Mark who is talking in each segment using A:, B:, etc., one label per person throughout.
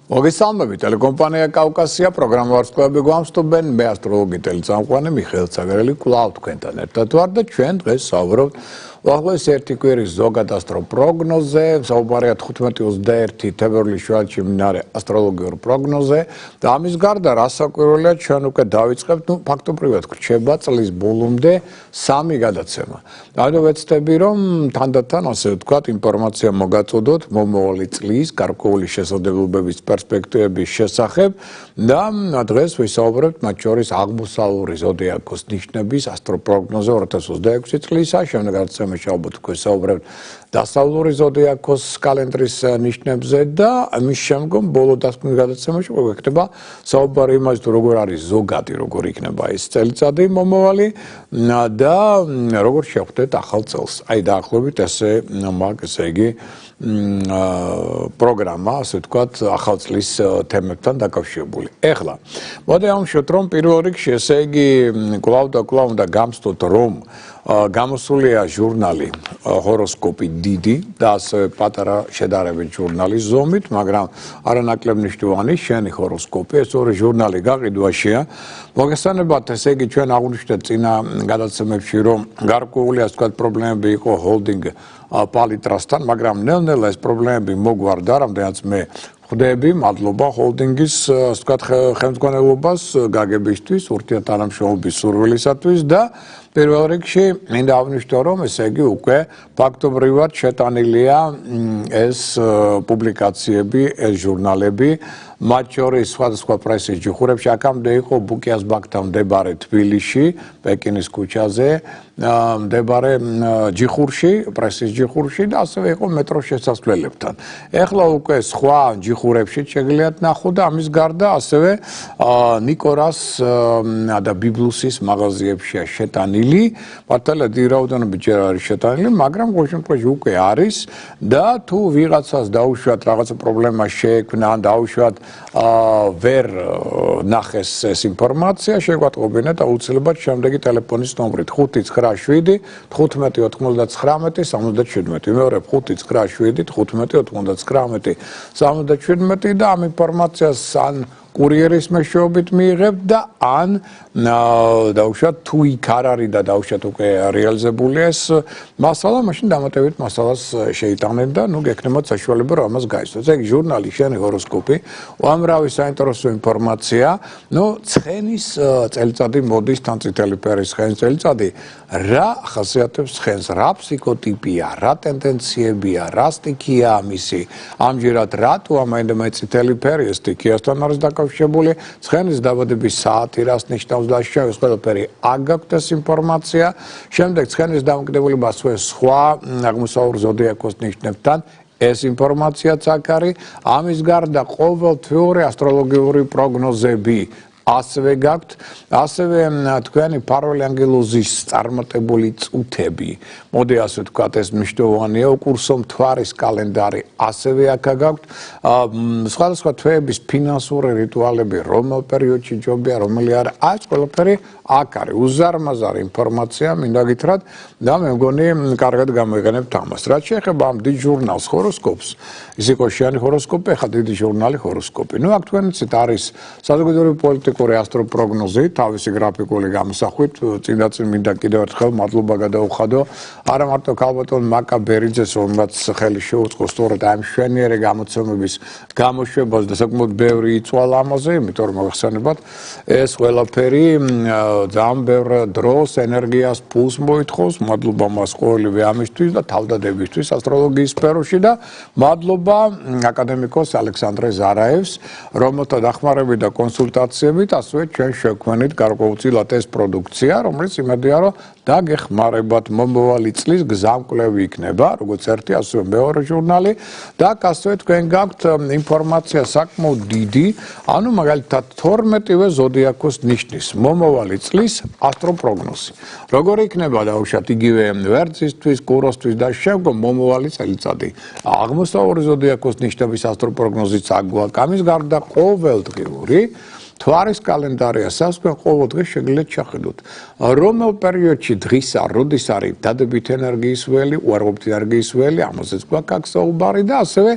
A: მოგესალმებით, ტელეკომპანია კავკასია პროგრამოვარსკვლავები გვამსტობენ, მე ასტროლოგი ტელეწამყვანი მიხეილ ცაგერელი კვლავ თქვენთან ერთად ვარ და ჩვენ დღეს საუბრობთ უახლოეს ერთი კვირის ზოგად ასტროპროგნოზე, საუბარია 15-21 თებერვლის შუაში მიმდინარე ასტროლოგიურ პროგნოზე და ამის გარდა რასაკვირველია ჩვენ უკვე დავიწყებთ, ფაქტობრივად რჩება წლის ბოლომდე 3 გადაცემა. ანუ ვეცდები რომ თანდათან ასე ვთქვათ ინფორმაცია მოგაწოდოთ მომავალი წლის გარკვეული შესაძლებლობების პერსპექტივების შესახებ და დღეს ვისაუბრებთ მათ შორის აღმოსავლური ზოდიაქოს ნიშნების ასტროპროგნოზე 2026 წლისა, შემდეგ გადაცემაში ალბათ უკვე საუბრებთ დასავლური ზოდიაქოს კალენდრის ნიშნებზე და ამის შემდგომ ბოლო დასკვნის გადაცემაში გვექნება საუბარი იმაზე თუ როგორ არის ზოგადი, როგორ იქნება ეს წელიწადი მომავალი და როგორ შევხვდეთ ახალ წელს. აი დაახლოებით ესე იგი პროგრამა, ასე ვთქვათ, ახალ წლის თემებთან დაკავშირებული. ეხლა, მოდი ამშვიდ რომ პირველ რიგში ესე იგი კვლავ და კვლავ უნდა გამსტოთ რომ გამოსულია ჟურნალი ჰოროსკოპი დიდი და ასევე პატარა შედარებით ჟურნალი ზომით, მაგრამ არანაკლებ მნიშვნელოვანი შენი ჰოროსკოპი, ეს ორი ჟურნალი გაყიდვაშია. მოგესალმებით, ესე იგი ჩვენ აღვნიშნეთ წინა გადაცემებში, რომ გარკვეული ასე ვთქვათ პრობლემები იყო ჰოლდინგ პალიტრასთან, მაგრამ ნელ-ნელა ეს პრობლემები მოგვარდა, რამდენიც მე ხვდები, მადლობა ჰოლდინგის ასე ვთქვათ ხელმძღვანელობას გაგებისთვის, ურთიერთთანამშრომლობის სურვილისათვის და პირველ რიგში მინდა აღვნიშნო, რომ ესე იგი უკვე ფაქტობრივად შეტანილია ეს პუბლიკაციები, ეს ჟურნალები, მათ შორის სხვადასხვა პრესის ჯიხურებში, აქამდე იყო ბუკიას ბაქთან მდებარე თბილისში, პეკინის ქუჩაზე, მდებარე ჯიხურში, პრესის ჯიხურში და ასევე იყო მეტროს შესასვლელებთან. ეხლა უკვე სხვა ჯიხურებში შეგიძლიათ ნახოთ და ამის გარდა ასევე ნიკორას და ბიბლუსის მაღაზიებშია შეტანილი, მართალია დიდი რაოდენობით ჯერ არის შეტანილი, მაგრამ ყოველ შემთხვევაში უკვე არის და თუ ვიღაცას დაუშვათ რაღაცა პრობლემა შეექმნა ან დაუშვათ ვერ ნახეს ეს ინფორმაცია, შეგვატყობინეთ აუცილებლად შემდეგი ტელეფონის ნომრით 597 15 99 77. მეორე 597 15 99 77 და ამ ინფორმაციას ან კურიერის მეშვეობით მიიღებთ და ან დაუშვათ თუ იქ არ არის და დაუშვათ უკვე რეალიზებულია ეს მასალა, მაშინ დამატებით მასალას შეიტანეთ და ნუ გექნებათ საშუალება რომ ამას გაიცნოთ. ეგ ჟურნალი შენი ჰოროსკოპი, უამრავი საინტერესო ინფორმაცია, ნუ ცხენის წელიწადი მოდის თან წითელი ფერის ცხენის წელიწადი, რა ხასიათებს ცხენს, რა ფსიქოტიპია, რა ტენდენციებია, რა სტიქია ამისი, ამჯერად რატო ამაინდა წითელი ფერი ეს სტიქიასთან არის დაკავშირებული, ცხენის დაბადების საათი რას ნიშნავს და ეს ყველაფერი აგაქვთ ეს ინფორმაცია, შემდეგ ცხენის დამოკიდებულება სხვა აღმოსავლურ ზოდიაქოს ნიშნებთან ეს ინფორმაციაც აქ არის, ამის გარდა ყოველთვიური ასტროლოგიური პროგნოზები ასევე გაქვთ, ასევე თქვენი ფარველანგელოზის წარმატებული წუთები. მოდი ასე ვთქვათ, ეს მნიშვნელოვანია, უკურსო მთვარის კალენდარი ასევე აქ გაქვთ, სხვადასხვა თვეების ფინანსური რიტუალები, რომელ პერიოდში ჯობია, რომელი არა, ეს ყველაფერი აქ არის. უზარმაზარი ინფორმაცია, მინდა გითხრათ და მე მგონი კარგად გამოიყენებთ ამას. რაც შეეხება ამ დიდ ჟურნალს ჰოროსკოპს, ის იყო შენი ჰოროსკოპი, ახლა დიდი ჟურნალი ჰოროსკოპი. ნუ აქ თქვენიცით არის საზოგადოებრივი პოლიტიკური ასტროპროგნოზი, თავისი გრაფიკული გამოსახვით, წინდაწინ მინდა კიდევ ერთხელ მადლობა გადაუხადო არა მარტო ქალბატონ მაკაბერიძეს, რომელმაც ხელი შეუწყო სწორედ ამ მშვენიერი გამოცემების გამოშვებას და საკმაოდ ბევრი იწვალა ამაზე, იმიტომ რომ მოგხსენებათ, ეს ყველაფერი ძალიან ბევრ დროს, ენერგიას, ფულს მოითხოვს. მადლობა მას ყოველივე ამისთვის და თავდადებისთვის ასტროლოგიის სფეროში და მადლობა აკადემიკოს ალექსანდრე ზარაევს, რომელთა დახმარებით და კონსულტაციებით ასევე ჩვენ შევქმნით გარკვეულწილად ეს პროდუქცია, რომელიც იმედია რომ დაგეხმარებათ მომავალი წლის გზამკვლევი იქნება, როგორც ერთი, ასევე მეორე ჟურნალი და ასევე თქვენ გაქვთ ინფორმაცია საკმაოდ დიდი, ანუ მაგალითად 12-ვე ზოდიაქოს ნიშნის მომავალი წლის ასტროპროგნოზი. როგორ იქნება დაუშვათ იგივე ვერძისთვის, კუროსთვის და შემდგომ მომავალი წელიწადი. აღმოსავლური ზოდიაქოს ნიშნების ასტროპროგნოზიც აგვაქვს, ამის გარდა ყოველდღიური თვარის კალენდარია სასკვენ ყოველ დღეს შეგიძლიათ ჩახედოთ რომელ პერიოდში დღისა როდის არის დადებითი ენერგიის ველი უარყოფითი ენერგიის ველი ამაზეც გვაქვს საუბარი და ასევე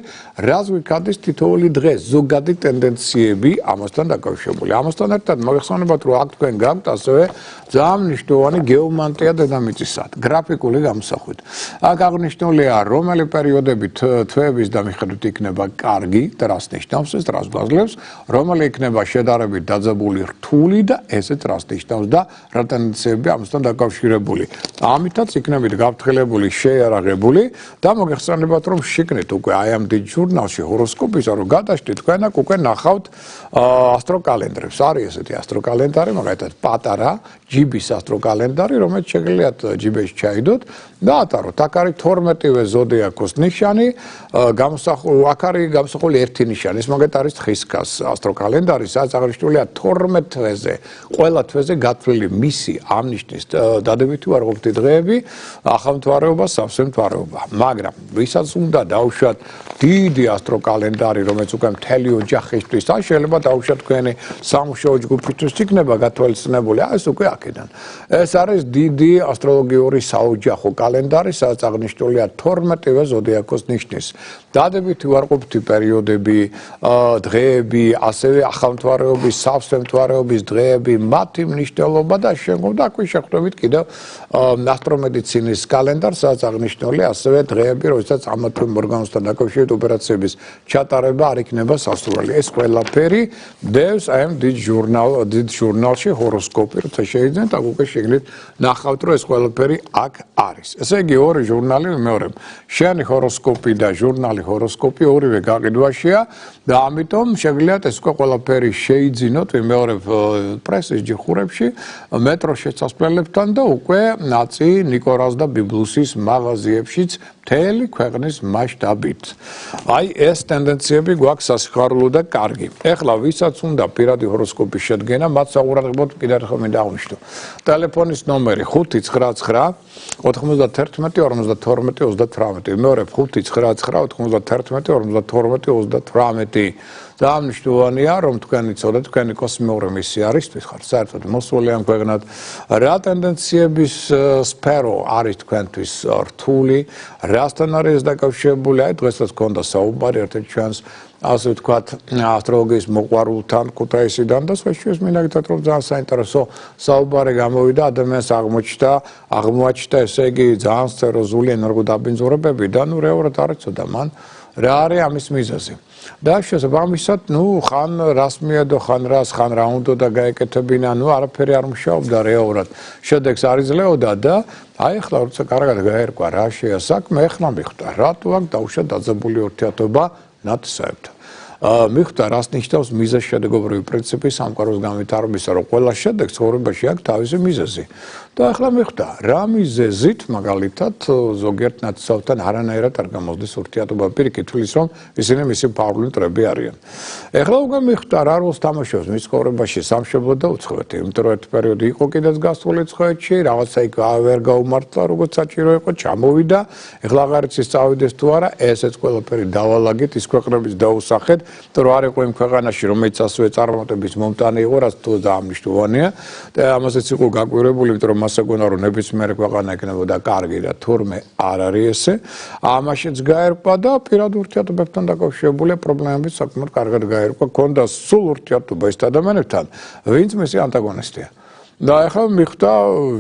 A: რას გვიქადის თითოეული დღე ზოგადი ტენდენციები ამასთან დაკავშირებული ამასთან ერთად მოგეხსენებათ რომ აქ თქვენ გაქვთ ასევე ძალიან მნიშვნელოვანი გეომანტია დედამიწისად გრაფიკული გამოსახვით აქ აღნიშნულია რომელი პერიოდები თვეების და მიხედვით იქნება კარგი და რას ნიშნავს ეს რას გვაძლევს რომელი იქნება შედარებით დაძაბული რთული და ესეც რას ნიშნავს და რა ტენდენციები ამასთან დაკავშირებული ამითაც იქნებით გაფრთხილებული შეიარაღებული და მოგეხსენებათ რომ შეგნით უკვე აი ამ დიდ ჟურნალში ჰოროსკოპისა რომ გადაშტით თქვენ აქ უკვე ნახავთ ასტროკალენდრებს არის ესეთი ასტროკალენდარი მაგალითად პატარა ჯიბის ასტროკალენდარი რომელიც შეგიძლიათ ჯიბეში ჩაიდოთ და ატაროთ აქ არის 12-ვე ზოდიაქოს ნიშანი აქ არის გამოსახული ერთი ნიშანი ეს მაგათ არის თხისქას ასტროკალენდარი სადაც აღნიშნულია 12 თვეზე ყველა თვეზე გათვლილი მისი ამ ნიშნის დადებითი უარყოფითი დღეები ახალმთვარეობა სავსე მთვარეობა მაგრამ ვისაც უნდა დაუშვათ დიდი ასტროკალენდარი რომელიც უკვე მთელი ოჯახისთვის ან შეიძლება დაუშვათ თქვენი სამუშაო ჯგუფისთვის იქნება გათვალისწინებული ეს უკვე აქედან ეს არის დიდი ასტროლოგიური საოჯახო კალენდარი სადაც აღნიშნულია 12-ვე ზოდიაქოს ნიშნის დადებითი უარყოფითი პერიოდები დღეები ასევე ახალმთვარეობის სავსე მთვარეობის დღეები მათი მნიშვნელობა და შემდგომ აქვე შეხვდებით კიდევ ასტრომედიცინის კალენდარს სადაც აღნიშნულია ასევე დღეები როდესაც ამა თუ იმ ორგანოსთან დაკავშირებით ოპერაციების ჩატარება არ იქნება სასურველი ეს ყველაფერი დევს აი ამ დიდ ჟურნალში ჰოროსკოპი როცა შეიძენთ აქ უკვე შეგიძლიათ ნახავთ რომ ეს ყველაფერი აქ არის ესე იგი ორი ჟურნალი მეორე შენი ჰოროსკოპი და ჟურნალი ჰოროსკოპი ორივე გაყიდვაშია და ამიტომ შეგიძლიათ ეს ყველაფერი შეიძინოთ მეორე პრესის ჯიხურებში მეტრო შესასვლელებთან და უკვე ნაცი ნიკორას და ბიბლუსის მაღაზიებშიც მთელი ქვეყნის მასშტაბით აი ეს ტენდენციები გვაქვს სასიხარულო და კარგი ეხლა ვისაც უნდა პირადი ჰოროსკოპის შედგენა მათ საყურადღებოდ კიდევ ერთხელ მინდა აღვნიშნო ტელეფონის ნომერი 599 91 52 38 მეორე 599 91 52 38 ძალიან მნიშვნელოვანია რომ თქვენი ცოდეთ თქვენი კოსმიური მისია არის ხარ საერთოდ მოსული ამ ქვეყნად რა ტენდენციების სფერო არის თქვენთვის რთული რასთან არის დაკავშირებული აი დღესაც გქონდა საუბარი ერთ-ერთ ჩვენს ასე ვთქვათ ასტროლოგიის მოყვარულთან ქუთაისიდან და სხვაშორის მინდა გითხრათ რომ ძალიან საინტერესო საუბარი გამოვიდა ადამიანს აღმოაჩნდა ესე იგი ძალიან სერიოზული ენერგოდაბინძურებები და ნუ რეალურად არ იცოდა მან რა არის ამის მიზეზი და შესაბამისად ნუ ხან რას მიედო ხან რა უნდა და გაეკეთებინა ნუ არაფერი არ მუშაობდა რეალურად შედეგს არ იძლეოდა და აი ახლა როცა კარგად გაერკვა რა შეა საქმე ახლა მიხვდა რატო აქ დაუშვა დაძაბული ურთიერთობა ნათესავებთან მიხვდა რას ნიშნავს მიზეზ-შედეგობრივი პრინციპი სამყაროს განვითარებისა რომ ყველა შედეგს ცხოვრებაში აქვს თავისი მიზეზი და ახლა მიხვდა რა მიზეზით მაგალითად ზოგიერთ ნათესავთან არანაირად არ გამოსდის ურთიერთობა პირიქით თulis რომ ისინი მისი ფარული მტრები არიან ახლა უკვე მიხვდა რა როლს თამაშობს მის ცხოვრებაში სამშობლო და უცხოეთი იმიტომ რომ ერთ პერიოდი იყო კიდეც გასული ცხოეთში რაღაცა იქ ვერ გაუმართლა როგორც საჭირო იყო ჩამოვიდა ახლა აღარ იცის წავიდეს თუ არა ესეც ყველაფერი დავალაგეთ ის ქვეყნების დაუსახეთ თუ რა არ იყო იმ ქვეყანაში რომელიც ასევე წარმატების მომტანი იყო რაც თუ ძალიან მნიშვნელოვანია და ამასაც იყო გაკვირვებული იმიტომ რომ მასა გონა რომ ნებისმიერი ქვეყანა იქნებოდა კარგი და თურმე არ არის ესე ამაშიც გაერკვა და პირად ურთიერთობებთან დაკავშირებული პრობლემები საკმაოდ კარგად გაერკვა ქონდა სულ ურთიერთობა ის ადამიანებთან ვინც მისი ანტაგონისტია და ახლა მიხვდა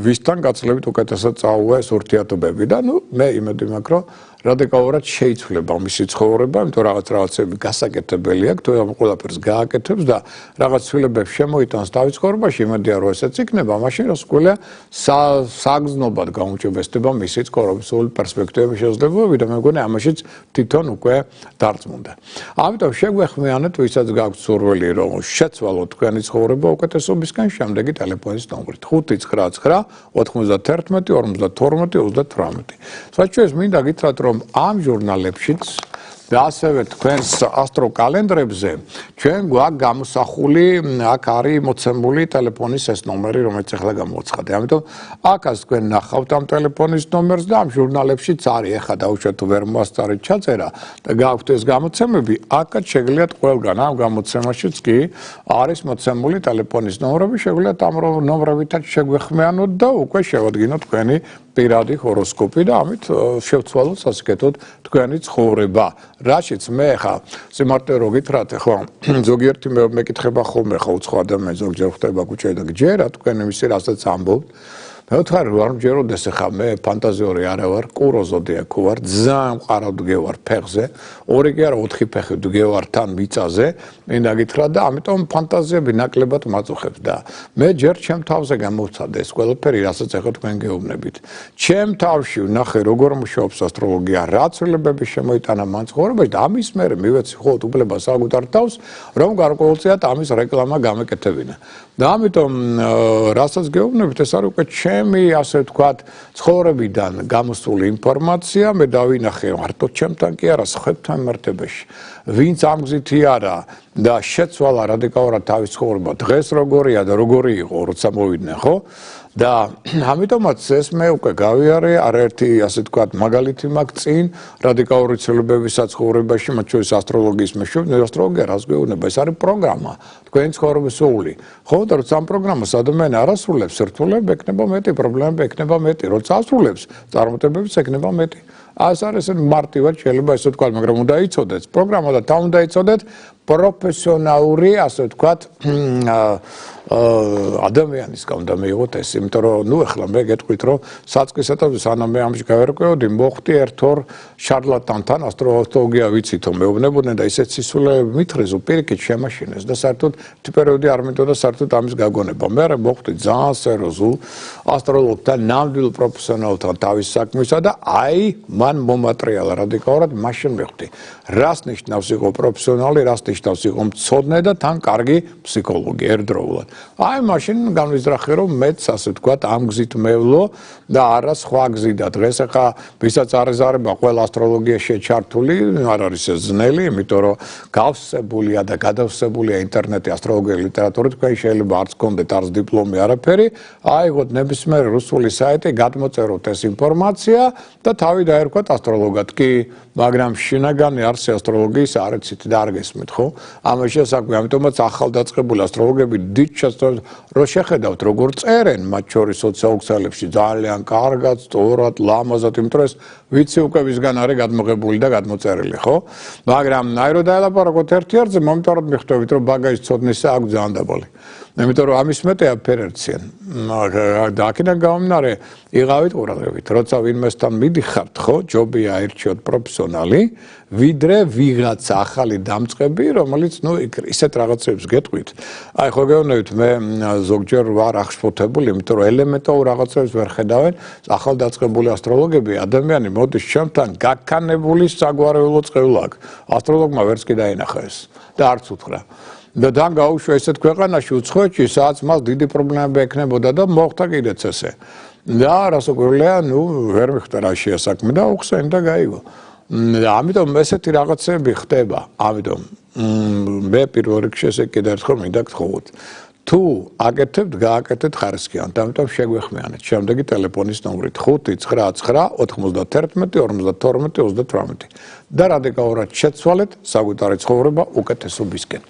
A: ვისთან გაცლებით უკეთესად წაუვა ეს ურთიერთობები და ნუ მე იმედი მაქვს რომ რადიკალურად შეიცვლება მისი ცხოვრება, იმიტომ რაღაცები გასაკეთებელი აქვს, თუ ამ ყველაფერს გააკეთებს და რაღაც ცვლილებებს შემოიტანს თავის ცხოვრებაში, იმედია რომ ესეც იქნება, მაშინ რასკვლელია საგრძნობად გაუმჭებესდება მისი ცხოვრების პერსპექტივების შესაძლებლობები და მე მგონი ამაშიც თვითონ უკვე დარწმუნდა. ამიტომ შეგვეხმიანეთ, ვისაც გაქვთ სურვილი, რომ შეცვალოთ თქვენი ცხოვრება უკეთესობისკენ, შემდეგი ტელეფონის ნომრით 599 91 52 38. საჩუეს მინდა გითხრათ რომ ამ ჟურნალებშიც და ასევე თქვენს ასტროკალენდრებზე ჩვენ გვაქვს გამოსახული აქ არის მოცემული ტელეფონის ეს ნომერი რომელიც ახლა გამოაცხადე. ამიტომ აქაც თქვენ ნახავთ ამ ტელეფონის ნომერს და ამ ჟურნალებშიც არის. ეხლა დაუშვათ თუ ვერ მოასწარეთ ჩაწერა და გაქვთ ეს გამოცემები, აქაც შეგიძლიათ ყველგან ამ გამოცემაშიც კი არის მოცემული ტელეფონის ნომრები, შეგიძლიათ ამ ნომრებითაც შეგვეხმიანოთ და უკვე შევადგინოთ თქვენი პირადი ჰოროსკოპი და ამით შევცვალოთ სასიკეთოდ თქვენი ცხოვრება. რაშიც მე ხა სიმართლე რო გითხრათ, ხო ზოგიერთი მეკითხება ხოლმე ხო უცხო ადამიანი ზოგჯერ ხდება ქუჩაზე და გჯერა თქვენ იმისი რასაც ამბობთ. მე ვთქვი რომ არ მჯეროდეს ხა მე ფანტაზიური არა ვარ, კურო ზოდიაქო ვარ, ძალიან მყარავ დგევარ ფეხზე, ორი კი არა 4 ფეხი დგევარ თან მიწაზე, მინდა გითხრა და ამიტომ ფანტაზიები ნაკლებად მაწუხებს და მე ჯერ ჩემ თავზე გამოვცადე ეს ყველაფერი, რასაც ახლა თქვენ გეუბნებით. ჩემ თავში ვნახე როგორ მუშაობს ასტროლოგია, რა ცვლილებები შემოიტანა მან ცხოვრებაში და ამის მერე მივეცი ხოლმე უფლება საკუთარ თავს, რომ გარკვეულწილად ამის რეკლამა გამეკეთებინა. და ამიტომ რასაც გეუბნებით ეს არის უკვე ჩემი ასე ვთქვათ ცხოვრებიდან გამოსული ინფორმაცია, მე დავინახე მარტო ჩემთან კი არა, სხვებთან მიმართებაში. ვინც ამ გზითი არა და შეცვალა რადიკალურად თავის ცხოვრება, დღეს როგორია და როგორი იყო, როცა მოვიდნენ, ხო? და ამიტომაც ეს მე უკვე გავიარე, არაერთი ასე ვთქვათ მაგალითი მაქვს წინ რადიკალური ცვლილებების საცხოვრებაში, მათ შორის ასტროლოგიის მეშვეობით, ასტროლოგია რას გვეუბნება, ეს არის პროგრამა, თქვენი ცხოვრების სული. ხო, და როცა ამ პროგრამას ადამიანი არ ასრულებს, სირთულეები ექნება მეტი, პრობლემები ექნება მეტი, როცა ასრულებს, წარმატებებიც ექნება მეტი. ეს არის მარტივად შეიძლება ესე ვთქვათ, მაგრამ უნდა იცოდეთ, პროგრამა და თან უნდა იცოდეთ პროფესიონალური, ასე ვთქვათ, ადამიანისგან უნდა მიიღოთ ეს, იმიტომ რომ ნუ ახლა მე გეტყვით რომ საწყის ეტაპზე სანამ მე ამში გავერკვევდი, მოხდი ერთ-ორ შარლატანთან ასტროლოგია ვიცითო მეუბნებოდნენ და ისეთ სისულელები მითხრეს, რომ პირიქით შემაშინეს და საერთოდ პერიოდი არ მინდოდა საერთოდ ამის გაგონება. მე მოხდი ძალიან სერიოზულ ასტროლოგთან, ნამდვილ პროფესიონალთან თავის საქმისა და აი მან მომატრიალა რადიკალურად მაშინ მივხვდი. რას ნიშნავს იყო პროფესიონალი, რას ნიშნავს იყო მცოდნე და თან კარგი ფსიქოლოგი ერთდროულად. აი მაშინ განვიზრახე რომ მეც ასე ვთქვათ ამ გზით მევლო და არა სხვა გზით და დღეს ახლა ვისაც არ ეზარება ყველა ასტროლოგიაში ჩართული არ არის ეს ძნელი, იმიტომ რომ გავსებულია და გადავსებულია ინტერნეტი ასტროლოგიური ლიტერატურით, თქვენ შეიძლება არც გქონდეთ არც დიპლომი არაფერი, აიღოთ ნებისმიერი რუსული საიტი, გადმოწეროთ ეს ინფორმაცია და თავი დაერქვათ ასტროლოგად კი, მაგრამ შინაგანი არსი ასტროლოგიის არ იცით და არ გესმით, ხო? ამაში საქმე, ამიტომაც ახალდაწყებული ასტროლოგები დიდ რო შეხედავთ როგორ წერენ მათ შორის სოციალურ ძალიან კარგად, სწორად, ლამაზად, იმიტომ რომ ვიცი უკვე ვისგან არის გადმოღებული და გადმოწერილი, ხო? მაგრამ აი რო დაელაპარაკოთ ერთ-ერთზე, მომიტანად მიხვდებით რომ ბაგაჟის ცოდნისა აქვს ძალიან დაბალი. იმიტომ რომ ამის მეტი აფერერციან. და აქედან გამომდინარე, იღავით ყურადღებით, როცა ვინმესთან მიდიხართ, ხო, ჯობია აირჩიოთ პროფესიონალი, ვიდრე ვიღაც ახალი დამწყები, რომელიც ნუ ისეთ რაღაცებს გეტყვით. აი ხო გეუბნებით, მე ზოგჯერ ვარ აღშფოთებული, იმიტომ რომ ელემენტარულ რაღაცებს ვერ ხედავენ, ახალდაწყებული ასტროლოგები, ადამიანი მოდის ჩემთან გაქანებული საგვარეულო წყევლა აქვს. ასტროლოგმა ვერც კი დაინახა ეს და არც უთხრა. და თან გაუშვა ესეთ ქვეყანაში უცხოეთში, სადაც მას დიდი პრობლემები ექნებოდა და მოხდა კიდეც ესე. და რასაკვირველია, ნუ ვერ მიხვდა რა შეასაქმე და უხსენ და გაიგო. ამიტომ ესეთი რაღაცები ხდება. ამიტომ მე პირველ რიგში ესე კიდევ ერთხელ მინდა გთხოვოთ. თუ აკეთებთ, გააკეთეთ ხარისხიან, ამიტომ შეგვეხმიანეთ. შემდეგი ტელეფონის ნომრით 599-92-52-28 და რადიკალურად შეცვალეთ საკუთარი ცხოვრება უკეთესობისკენ.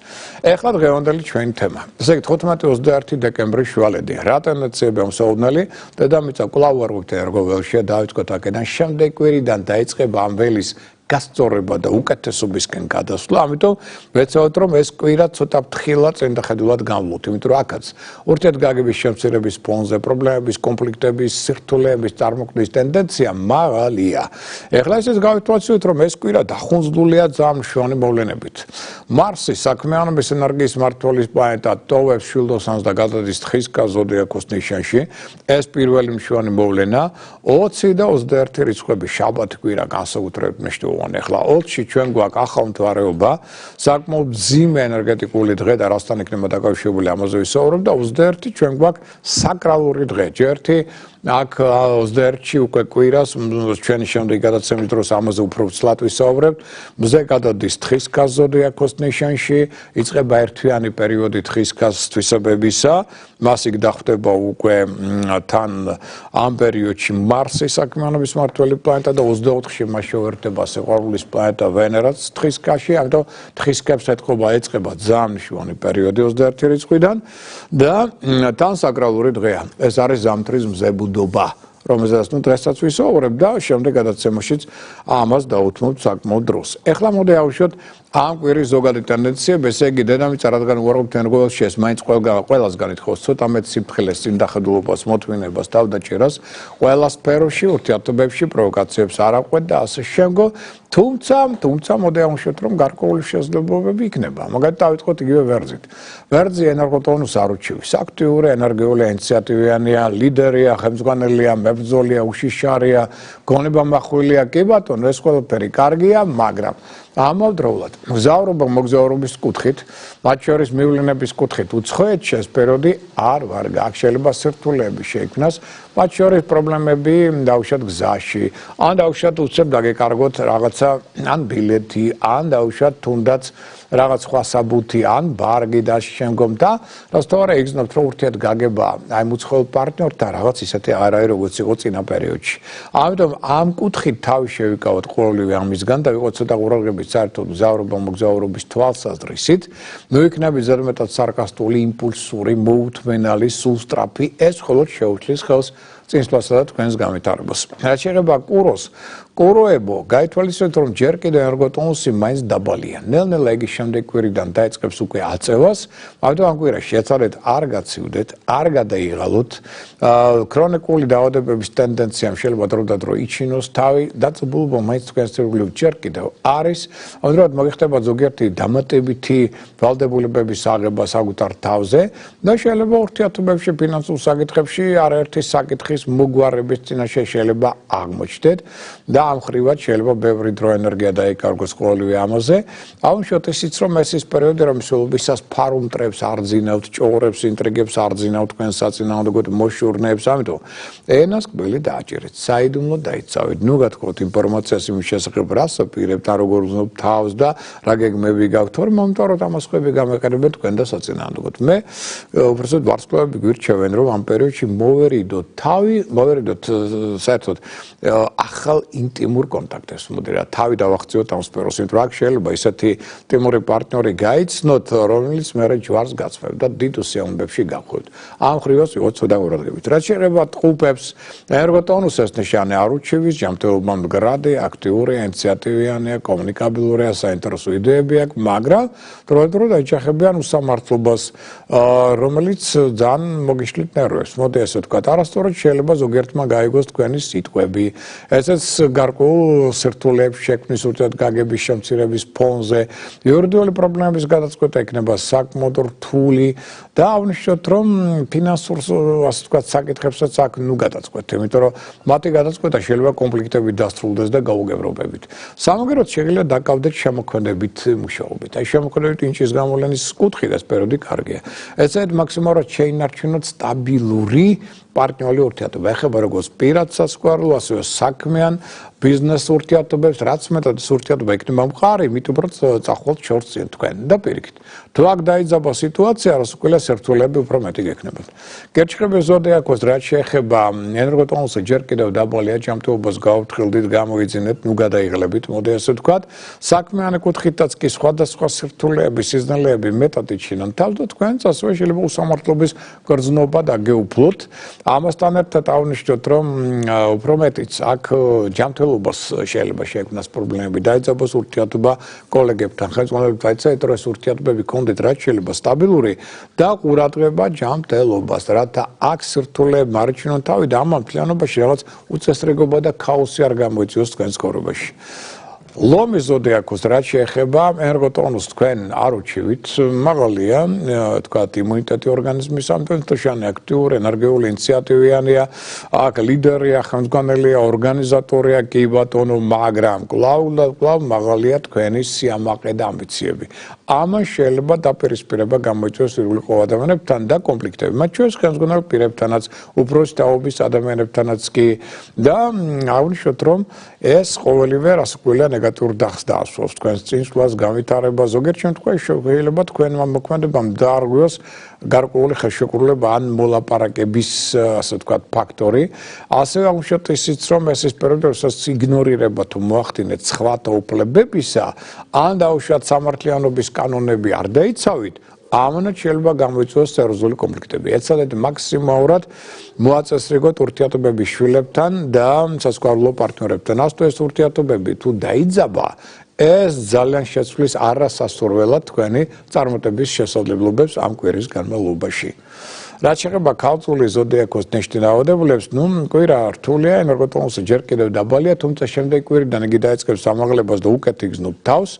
A: ეხლა დღევანდელი ჩვენი თემა. ესე იგი 15-21 დეკემბრის შუალედი. რა ტენდენციები ამსაუბნელი, დედამიწა კვლავ არ გვექნება ველშია დავიწყოთ აქედან შემდეგ კვირიდან დაიწყება ამ ველის გასწორება და უკეთესობისკენ გადასვლა, ამიტომ ვეცადოთ რომ ეს კვირა ცოტა ფრთხილად წინდახედულად განვლოთ, იმიტომ რომ აქაც ურთიერთგაგების შემცირების ფონზე პრობლემების, კონფლიქტების, სირთულეების წარმოქმნის ტენდენცია მაღალია. ეხლა ისიც გავიტყვით რომ ეს კვირა დახუნძლულია ძალიან მშვენი მოვლენებით. მარსი საქმიანობის ენერგიის მმართველის პლანეტა ტოვებს შვილდოსანს და გადადის თხისკა ზოდიაქოს ნიშანში. ეს პირველი მშვენი მოვლენა 20 და 21 რიცხვები შაბათ კვირა განსაკუთრებით მნიშვნელოვანია. ეხლა 20-ში ჩვენ გვაქვს ახალ მთვარეობა, საკმაოდ მძიმე ენერგეტიკული დღე და რასთან იქნება დაკავშირებული ამაზე ვისაუბრებ და 21-ში ჩვენ გვაქვს საკრალური დღე. ჯერთი აქ 21-ში უკვე კვირას ჩვენი შემდეგი გადაცემის დროს ამაზე უფრო ვცლად ვისაუბრებთ. მზე გადადის თხისქას ზოდიაქოს ნიშანში, იწყება ერთვიანი პერიოდი თხისქას თვისებებისა. მას იქ დახვდება უკვე თან ამ პერიოდში მარსის საქმიანობის მმართველი პლანეტა და 24-ში მას შეუერთდება სიყვარულის პლანეტა ვენერაც თხისქაში, ამიტომ თხისქებს ეწყება ძალიან მნიშვნელოვანი პერიოდი 21 რიცხვიდან და თან საკრალური დღეა. ეს არის ზამთრის მზებუდობა, რომელზეც დღესაც ვისაუბრებ და შემდეგ გადაცემაშიც ამას დავუთმობთ საკმაოდ დროს. ეხლა მოდი ავუშვათ ამ კვირის ზოგადი ტენდენციები, ესე იგი დედამიწა რადგან უარყოფით ენერგიულში ეს მაინც ყველას განითხოვს ცოტა მეტ სიფრთხილეს, წინდახედულობას, მოთმინებას, თავდაჭერას, ყველა სფეროში, ურთიერთობებში, პროვოკაციებს არ აყვეთ და ასე შემდგომ. თუმცა მოდი ავუშვათ რომ გარკვეული შესაძლებლობები იქნება. მაგალითად დავიწყოთ იგივე ვერძით. ვერძი ენერგოტონუს არ უჩივის. აქტიური ენერგიული ინიციატივიანია, ლიდერია, ხელმძღვანელია, მებრძოლია, უშიშარია, გონება მახვილია, კი ბატონო, ეს ყველაფერი კარგია, მაგრამ ამავდროულად მგზავრობა მოგზაურობის კუთხით, მათ შორის მივლინების კუთხით უცხოეთში ეს პერიოდი არ ვარ აქ შეიძლება სირთულეები შეიქმნას, მათ შორის პრობლემები დავუშვათ გზაში, ან დავუშვათ უცებ დაგეკარგოთ რაღაცა ან ბილეთი, ან დავუშვათ თუნდაც რაღაც სხვა საბუთი, ან ბარგი და შემდგომ და რასთვარი იგრძნობთ რომ ურთიერთგაგება აი უცხოელ პარტნიორთან რაღაც ისეთი არ არის როგორც იყო წინა პერიოდში. ამიტომ ამ კუთხით თავი შევიკავოთ ყოველივე ამისგან და ვიყოთ ცოტა ყურადღებით საერთოდ მგზავრობა მოგზაურობის თვალსაზრისით, ნუ იქნება ზედმეტად სარკასტული, იმპულსური, მოუთმენალი, სულსტრაფი, ეს მხოლოდ შეუჩლის ხელს წინსვლასა და თქვენს განვითარებას. რაც შეეხება კუროს, კუროებო, გაითვალისწინეთ რომ ჯერ კიდევ ენერგოტონუსი მაინც დაბალია. ნელ-ნელა იგი შემდეგ კვირიდან დაიწყებს უკვე აწევას, ამიტომ ამ კვირაში ეცადეთ არ გაცივდეთ, არ გადაიღალოთ. ქრონიკული დაავადებების ტენდენციამ შეიძლება დრო და დრო იჩინოს თავი, დაწყებულობა მაინც თქვენს ირგვლივ ჯერ კიდევ არის. ამიტომ მოგიხდება ზოგიერთი დამატებითი ვალდებულებების აღება საკუთარ თავზე და შეიძლება ურთიერთობებში, ფინანსურ საკითხებში არაერთი საკითხის მოგვარების წინაშე შეიძლება აღმოჩნდეთ და ამ ხრივად შეიძლება ბევრი დრო ენერგია დაიკარგოს ყოველივე ამაზე. ავუშვათ ისიც რომ ეს ის პერიოდი რომ მსვლელობისას ფარუმტრებს არ ძინავთ, ჭორებს, ინტრიგებს არ ძინავთ თქვენ საწინააღმდეგოდ მოშურნეებს, ამიტომ ენას კბილი დააჭერეთ, საიდუმლო დაიცავეთ. ნუ გათხოვთ ინფორმაციას იმის შესახებ, რას აპირებთ, არ როგორ ვზნობ თავს და რა გეგმები გაქვთ, რომ მომტაროთ ამას ხვები გამეყენებთ თქვენ და საწინააღმდეგოდ. მე უბრალოდ ვარსკვლავები გვირჩევენ რომ ამ პერიოდში მოვერიდოთ თავი, მოვერიდოთ საერთოდ ახალ ინტიმურ კონტაქტებს, მოდი რა თავი დავახციოთ ამ სფეროს, იმიტომ რომ აქ შეიძლება ისეთი ინტიმური პარტნიორი გაიცნოთ, რომელიც მერე ჯვარს გაცმევთ და დიდ უსიამოვნებებში გავხვევთ. ამ ხრივას ვიყოთ ცოტა ყურადღებით. რაც შეეხება ტყუპებს, ენერგოტონუსის ნიშანი არ უჩივის, ჯანმრთელობა მდგრადი, აქტიური, ინიციატივიანია, კომუნიკაბილურია, საინტერესო იდეები აქვს, მაგრამ დროდადრო დაიჭახებიან უსამართლობას, რომელიც ძალიან მოგიშლით ნერვებს. მოდი ესე ვთქვათ, არასწორად შეიძლება ზოგიერთმა გაიგოს თქვენი სიტყვები. ესეც გარკვეულ სირთულეებს შექმნის ურთიერთგაგების შემცირების ფონზე, იურიდიული პრობლემების გადაწყვეტა იქნება საკმაოდ რთული და აღნიშნოთ რომ ფინანსურ ასე ვთქვათ საკითხებსაც აქ ნუ გადაწყვეტთ, იმიტომ რომ მათი გადაწყვეტა შეიძლება კონფლიქტებით დასრულდეს და გაუგებრობებით. სამაგეროთ შეიძლება დაკავდეთ შემოქმედებით მუშაობით. აი შემოქმედებით ინჭის გამოვლენის კუთხით ეს პერიოდი კარგია. ეცადეთ მაქსიმალურად შეინარჩუნოთ სტაბილური პარტნიორული ურთიერთობა. ეხება როგორც პირად სასიყვარულო, ასევე საქმიან ბიზნეს ურთიერთობებს, რაც მეტად ეს ურთიერთობა იქნება მყარი, მით უფრო წახვალთ შორს წინ თქვენ და პირიქით. თუ აქ დაიძაბა სიტუაცია, რას უკელა სირთულეები უფრო მეტი გექნებათ. გერჩხები ზოდიაქოს, რაც შეეხება ენერგოტონუსი ჯერ კიდევ დაბალია, ჯანმრთელობას გავფრთხილდით, გამოიძინეთ, ნუ გადაიღლებით, მოდი ასე ვთქვათ. საქმიანი კუთხითაც კი სხვადასხვა სირთულეები, სიზნელეები მეტად იჩინონ თავს და თქვენც ასევე შეიძლება უსამართლობის გრძნობა დაგეუფლოთ. ამასთან ერთად აღნიშნოთ, რომ უფრო მეტიც აქ ჯანმრთელობას შეიძლება შეექმნას პრობლემები, დაიძაბოს ურთიერთობა კოლეგებთან, ხელმძღვანელებთან, etc. ეს ურთიერთობები გქონდეთ, რაც შეიძლება სტაბილური და ყურადღება ჯანმრთელობას, რათა აქ სირთულეები არ იჩინონ თავი და ამ მთლიანობაში რაღაც უწესრიგობა და ქაოსი არ გამოიწვიოს თქვენ ცხოვრებაში. ლომის ზოდიაქოს, რაც შეეხება ენერგოტონუსს, თქვენ არ უჩივით, მაღალია, თქვათ იმუნიტეტი ორგანიზმის, ამტვერტოშანი აქტიური, ენერგიული, ინიციატივიანია, აქ ლიდერია, ხელმძღვანელია, ორგანიზატორია, კი ბატონო, მაგრამ კვლავ მაღალია თქვენი სიამაყე და ამბიციები. ამან შეიძლება დაპირისპირება გამოიწვიოს ირგვლივ ყოველ ადამიანებთან და კონფლიქტები. მათ შორის ხელმძღვანელ პირებთანაც, უფროსი თაობის ადამიანებთანაც კი და აღნიშნოთ, რომ ეს ყოველივე რასაკვირველია ნეგატიურ დახს დაასვავს თქვენს წინსვლას, განვითარება, ზოგიერთ შემთხვევაში შეიძლება თქვენმა მოქმედებამ დაარღვიოს გარკვეული ხელშეკრულება ან მოლაპარაკების, ასე ვთქვათ, ფაქტორი. ასევე აღნიშნოთ ისიც, რომ ეს ის პერიოდი, როდესაც იგნორირება თუ მოახდინეთ სხვათა უფლებებისა, ან დაუშვათ სამართლიანობის კანონები არ დაიცავით, ამანაც შეიძლება გამოიწვიოს სერიოზული კონფლიქტები. ეცადეთ მაქსიმალურად მოაწესრიგოთ ურთიერთობები შვილებთან და სასწავლო პარტნიორებთან. ასე ეს ურთიერთობები თუ დაიძაბა, ეს ძალიან შეცვლის არასასურველად თქვენი წარმატების შესაძლებლობებს ამ კვირის განმავლობაში. რაც შეეხება ქალწული ზოდიაქოს ნიშნის დაავადებულებს, კვირა რთულია, ენერგოტონუსი ჯერ კიდევ დაბალია, თუმცა შემდეგი კვირიდან იგი დაიწყებს ამაღლებას და უკეთ იგზნობს თავს.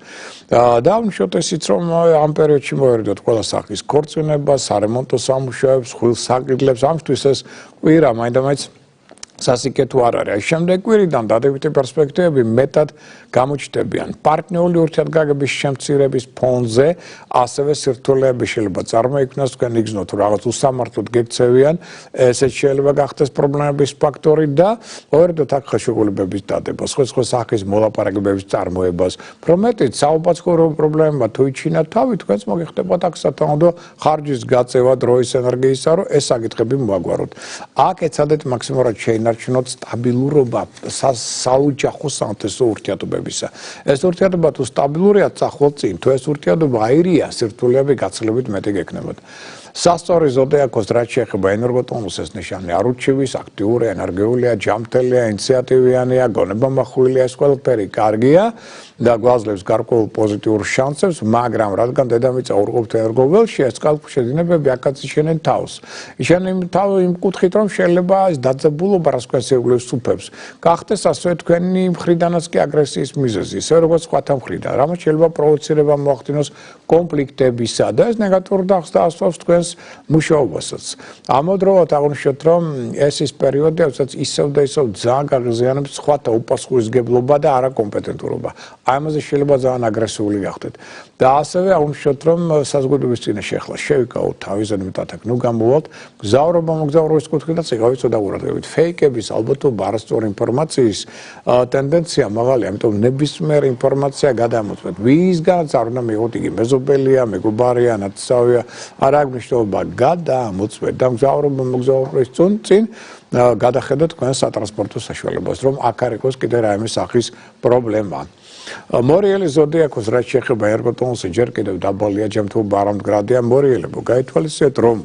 A: და აღნიშნოთ ისიც, რომ ამ პერიოდში მოერიდოთ ყველა სახის ქორწინება, სარემონტო სამუშაოებს, ხვილსაყიდლებს, ამისთვის ეს კვირა მაინდამაინც სასიკეთო არ არის. შემდეგ კვირიდან დადებითი პერსპექტივები მეტად გამოჩნდებიან. პარტნიორული ურთიერთგაგების შემცირების ფონზე ასევე სირთულეები შეიძლება წარმოიქმნას, თქვენ იგრძნოთ, რომ რაღაც უსამართლოდ გექცევიან, ესეც შეიძლება გახდეს პრობლემების ფაქტორი და მოერიდოთ აქ ხელშეკრულებების დადება, სხვა სახის მოლაპარაკებების წარმოებას. პრომეთით საუბაცხოვრო პრობლემა თუ იჩინათ თავი, თქვენს მოგიხდებათ აქ სათანადო ხარჯის გაწევა, დროის ენერგიისა, რომ ეს საკითხები მოაგვაროთ. აქ ეცადეთ მაქსიმალურად შეინარჩუნოთ სტაბილურობა საოჯახო საინტერესო ურთიერთობებისა. ეს ურთიერთობა თუ სტაბილურია წახვალ წინ, თუ ეს ურთიერთობა აირია, სირთულეები გაცილებით მეტი გექნებათ. სასწორი ზოდიაქოს რაც შეეხება ენერგოტონუსის ნიშანი არ ურჩევის, აქტიური, ენერგიულია, ჯანმრთელია, ინიციატივიანია, გონებამახვილია, ეს ყველაფერი კარგია და გვაძლევს გარკვეულ პოზიტიურ შანსებს, მაგრამ რადგან დედამიწა უარყოფით ენერგოველში, ეს კალკუშედინებები აქაც იშენენ თავს. იშენენ თავი იმ კუთხით, რომ შეიძლება ეს დაძაბულობა, რაც თქვენს ირგვლივ სუფევს, გახდეს ასევე თქვენი მხრიდანაც კი აგრესიის მიზეზი, ისე როგორც სხვათა მხრიდან, რამაც შეიძლება პროვოცირება მოახდინოს კონფლიქტებისა და ეს ნეგატიურ დახს დაასვავს თქვენს მუშაობასაც. ამავდროულად აღნიშნოთ, რომ ეს ის პერიოდი, როდესაც ისევ და ისევ ძალიან გაღიზიანებს სხვათა უპასუხისმგებლობა და არაკომპეტენტურობა. ამაზე შეიძლება ძალიან აგრესიული გახდეთ. და ასევე აღნიშნოთ, რომ საზოგადოების წინაშე ახლა შევიკავოთ თავისად მეტად აქ, გამოვალთ გზავრობა მოგზაურობის კუთხიდან წიგავით და ყურადღებით. ფეიკების ალბათობა, არასწორი ინფორმაციის ტენდენცია მაღალია, ამიტომ ნებისმიერ ინფორმაცია გადამოწმეთ. ვისგანაც არ უნდა მიიღოთ იგი მეზობელია, მეგობარია, ნათესავია, არ აქვს მნიშვნელობა გადამოწმეთ და გზავრობა მოგზაურობის წინ გადახედოთ თქვენ სატრანსპორტო საშუალებას, რომ აქ არ იყოს კიდე რაიმე სახის პრობლემა. მორიელი ზოდიაქოს რაც შეეხება ენერგოტონუსი ჯერ კიდევ დაბალია, ჯანმრთელობა არამდგრადია. მორიელებო, გაითვალისწინეთ, რომ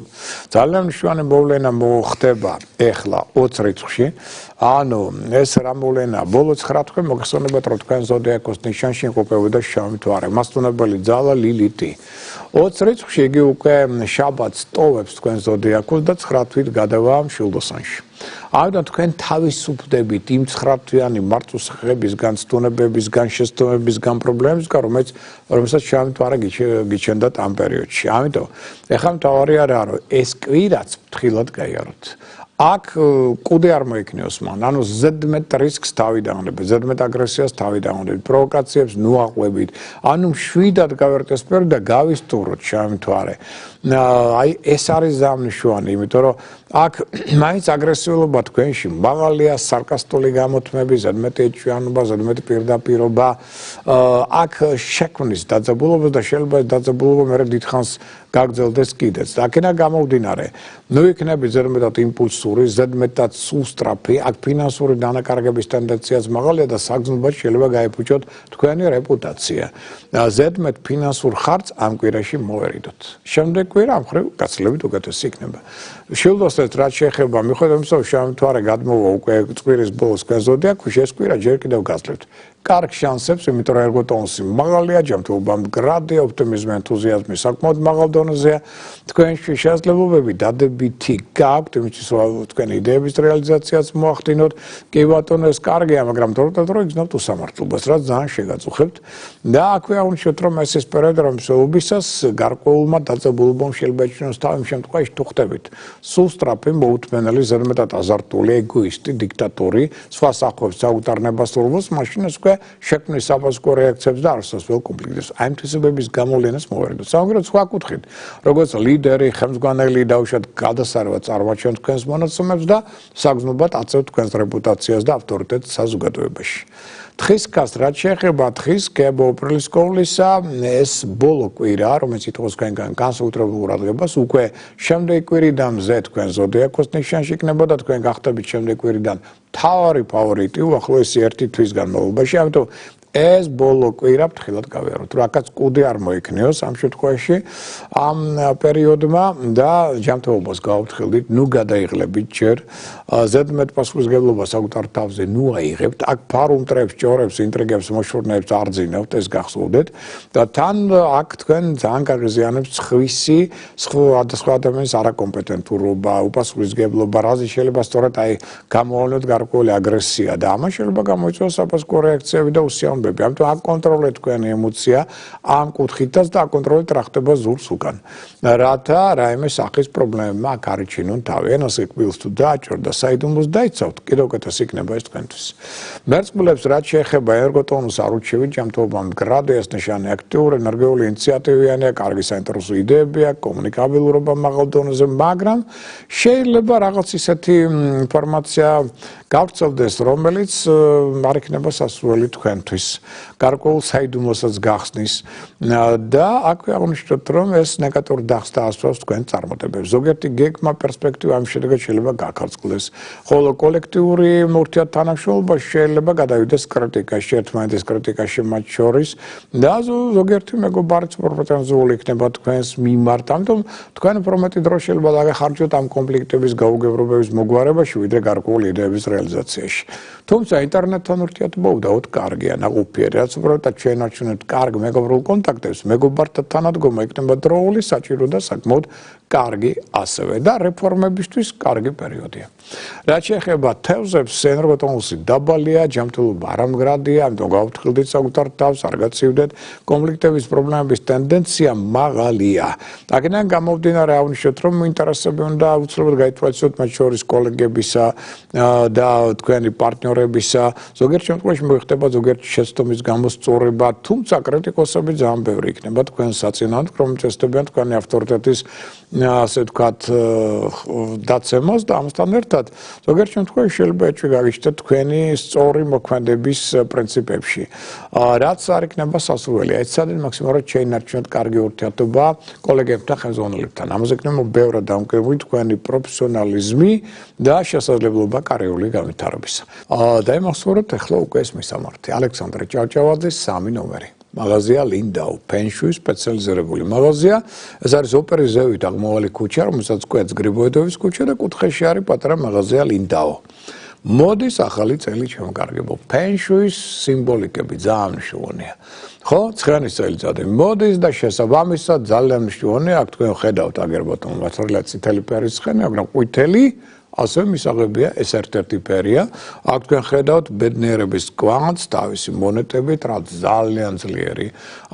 A: ძალიან მნიშვნელოვანი მოვლენა მოხდება ეხლა 20 რიცხვში. ანუ ეს რა მოვლენა? ბოლო 9 თვე მოგხსენებათ, რომ თქვენ ზოდიაქოს ნიშანში იმყოფებოდა შავი თვარე, მასწავლებელი ძალა ლილითი. 20 რიცხვში იგი უკვე შაბათს ტოვებს თქვენ ზოდიაქოს და 9 თვით გადავა მშვილდოსანში. ამიტომ თქვენ თავისუფლდებით იმ 9 თვიანი მარწუხებისგან, სტუნებებისგან, შესტომებისგან, პრობლემებისგან, რომელსაც შავი თვარე გიჩენდათ ამ პერიოდში. ამიტომ ეხლა მთავარი არაა, რომ ეს კვირაც ფრთხილად გაიაროთ. აქ კუდი არ მოიქნიოს მან, ანუ ზედმეტ რისკს თავიდანვდებით, ზედმეტ აგრესიას თავიდანვდებით, პროვოკაციებს ნუაყვებით, ანუ მშვიდად გავერტეს პერიოდი და გავისტუროთ შავი თვარე. აი ეს არის ძალიან მნიშვნელოვანი, იმიტომ რომ აქ მაინც აგრესიულობა თქვენში მაღალია, სარკასტული გამოთმები, ზედმეტი ეჭვიანობა, ზედმეტი პირდაპირობა, აქ შექმნის დაძაბულობას და შეიძლება ეს დაძაბულობა მერე დიდხანს გაგრძელდეს კიდეც. აქედან გამომდინარე, იქნები ზედმეტად იმპულსური, ზედმეტად სუსტრაფი, აქ ფინანსური დანაკარგების ტენდენციაც მაღალია და საგრძნობად შეიძლება გაიფუჭოთ თქვენი რეპუტაცია. ზედმეტ ფინანსურ ხარჯს ამ კვირაში მოერიდოთ. შემდეგ კვირა ამ მხრივ გაცილებით უკეთესი იქნება. შილდოსეთ რაც შეეხება მიხედავთ იმისა, რომ შავი თვარე გადმოვა უკვე კვირის ბოლოს თქვენ ზოდიაქოში, ეს კვირა ჯერ კიდევ გასძლევთ. კარგ შანსებს, იმიტომ რომ ენერგოტონუსი მაღალია, ჯანმრთელობა მდგრადია, ოპტიმიზმი, ენთუზიაზმი საკმაოდ მაღალ დონეზეა. თქვენში შესაძლებლობები დადებითი გაქვთ, იმისთვის რომ თქვენი იდეების რეალიზაციაც მოახდინოთ. კი ბატონო, ეს კარგია, მაგრამ დროდადრო იგრძნობთ უსამართლობას, რაც ძალიან შეგაწუხებთ. და აქვე აღნიშნოთ, რომ ეს ის პერიოდი, რომ მსვლელობისას გარკვეულმა დაძაბულობამ შეიძლება ეჩვენოს თავი იმ შემთხვევაში თუ ხდებით. სუსტრაფი, მოუთმენელი, ზედმეტად აზარტული, ეგოისტი, დიქტატორი, სხვა სახეობს საუთარნებას სურვილს, მაშინ ეს უკვე შექმნის საფასკო რეაქციებს და არსოს վել კონფლიქტებს. აი ამ თვისებების გამოვლენას მოვერდოთ. სამაგერად სხვა კუთხით, როგორც ლიდერი, ხელმძღვანელი დაუშვათ გადასარევად წარმოაჩენთ თქვენს მონაცემებს და საგრძნობად აწევთ თქვენს რეპუტაციას და ავტორიტეტს საზოგადოებაში. თხისკას რაც შეეხება თხის გეოპრილის კოვლისა ეს ბოლო კვირა რომელიც ითხოვს თქვენგან განსაკუთრებულ ყურადღებას უკვე შემდეგი კვირიდან მზე თქვენ ზოდიაქოს ნიშანში იქნებოდა თქვენ გახდებით შემდეგი კვირიდან მთავარი ფავორიტი უახლოესი ერთი თვის განმავლობაში ამიტომ ეს ბოლო კვირა ფრთხილად გავიაროთ რომ აქაც კუდი არ მოიქნიოს ამ შემთხვევაში ამ პერიოდმა და ჯანმრთელობას გავფრთხილდით ნუ გადაიღლებით ჯერ ზედმეტ პასუხისმგებლობა საკუთარ თავზე ნუ აიღებთ აქ ფარუმტრებს ჭორებს ინტრიგებს მოშურნეებს არ ძინავთ ეს გახსოვდეთ და თან აქ თქვენ ძალიან გაღიზიანებთ სხვისი სხვა ადამიანის არაკომპეტენტურობა უპასუხისმგებლობა რაზე შეიძლება სწორედ აი გამოავლინოთ გარკვეული აგრესია და ამას შეიძლება გამოიწვიოს საფასკო რეაქციები და უსიამოვნებები ამიტომ აკონტროლეთ თქვენი ემოცია ამ კუთხითაც და აკონტროლეთ რა ხდება ზურგს უკან რათა რაიმე სახის პრობლემებმა აქ არიჩინონ თავი ენას ეკბილს თუ დააჭრ და საიდუმლოს დაიცავთ კიდევ უკეთესი იქნება ეს თქვენთვის მერწყმულებს რაც შეეხება ენერგოტონუს არუჩევით ჯანმრთელობა მდგრადი ეს ნიშანი აქტიური ენერგიული ინიციატივიანია კარგი საინტერესო იდეებია კომუნიკაბილურობა მაღალ დონეზე მაგრამ შეიძლება რაღაც ისეთი ინფორმაცია გავრცელდეს რომელიც არ იქნება სასურველი თქვენთვის გარკვეულ საიდუმლოსაც გახსნის და აქვე აღნიშნოთ რომ ეს ნეგატიურ დახს დაასვავს თქვენ წარმატებებს ზოგიერთი გეგმა პერსპექტივა ამ შედეგად შეიძლება გაქარწყლდეს ხოლო კოლექტიური ურთიერთთანამშრომლობა შეიძლება გადავიდეს კრიტიკაში ერთმანეთის კრიტიკაში მათ შორის და ზოგიერთი მეგობარიც პროპორციონალური იქნება თქვენს მიმართ ამიტომ თქვენ უფრო მეტი დრო შეიძლება დაგახარჯოთ ამ კონფლიქტების გაუგებრობების მოგვარებაში ვიდრე გარკვეული იდეების რეალიზაციაში თუმცა ინტერნეტთან ურთიერთობა უდაოდ კარგია ნაყოფიერი რაც უბრალოდ ჩვენარჩუნებთ კარგ მეგობრულ კონტაქტებს მეგობართან თანადგომა იქნება დროული საჭირო და საკმაოდ კარგი ასევე და რეფორმებისთვის კარგი პერიოდია რაც შეეხება თევზებს ენერგოტონუსი დაბალია ჯანმრთელობა არამგრადია ამიტომ გავფრთხილდით საკუთარ თავს არ გაცივდეთ კონფლიქტების პრობლემების ტენდენცია მაღალია აქედან გამომდინარე აღნიშნოთ რომ ინტერესები უნდა უცლებოდ გაითვალისწინოთ მათ შორის კოლეგებისა და თქვენი პარტნიორებისა ზოგიერთ შემთხვევაში მოიხდება ზოგიერთი შეცდომის გამოსწორება თუმცა კრიტიკოსები ძალიან ბევრი იქნება თქვენ საწინააღმდეგოდ რომ წესდებიან თქვენი ავტორიტეტის ასე ვთქვათ დაცემას და ამასთან ერთად ზოგიერთ შემთხვევაში შეიძლება ეჭვი გაგიჩნდეთ თქვენი სწორი მოქმედების პრინციპებში რაც არ იქნება სასურველი ეს სადენ მაქსიმალურად შეინარჩუნოთ კარგი ურთიერთობა კოლეგებთან ხელმძღვანელებთან ამაზე იქნება ბევრად დამკვირვებული თქვენი პროფესიონალიზმი და შესაძლებლობა კარიერული განვითარებისა დაიმახსოვროთ ახლა უკვე ეს მისამართი ალექსანდრე ჭავჭავაძის 3 ნომერი მაღაზია ლინდაუ ფენშუის სპეციალიზირებული მაღაზია ეს არის ოპერის ზევით აღმავალი ქუჩა რომელსაც კვეთს გრიბოედოვის ქუჩა და კუთხეში არის პატარა მაღაზია ლინდაუ მოდის ახალი წელი შემოგარგებო ფენშუის სიმბოლიკები ძალიან მნიშვნელოვანია ხო ცხენის წელიწადი მოდის და შესაბამისად ძალიან მნიშვნელოვანია აქ თქვენ ხედავთ აგერბატონ მართლაც წითელი ფერის ცხენი მაგრამ ყვითელი ასევე მისაღებია ეს ერთ-ერთი ფერია აქ თქვენ ხედავთ ბედნიერების კვანძს თავისი მონეტებით რაც ძალიან ძლიერი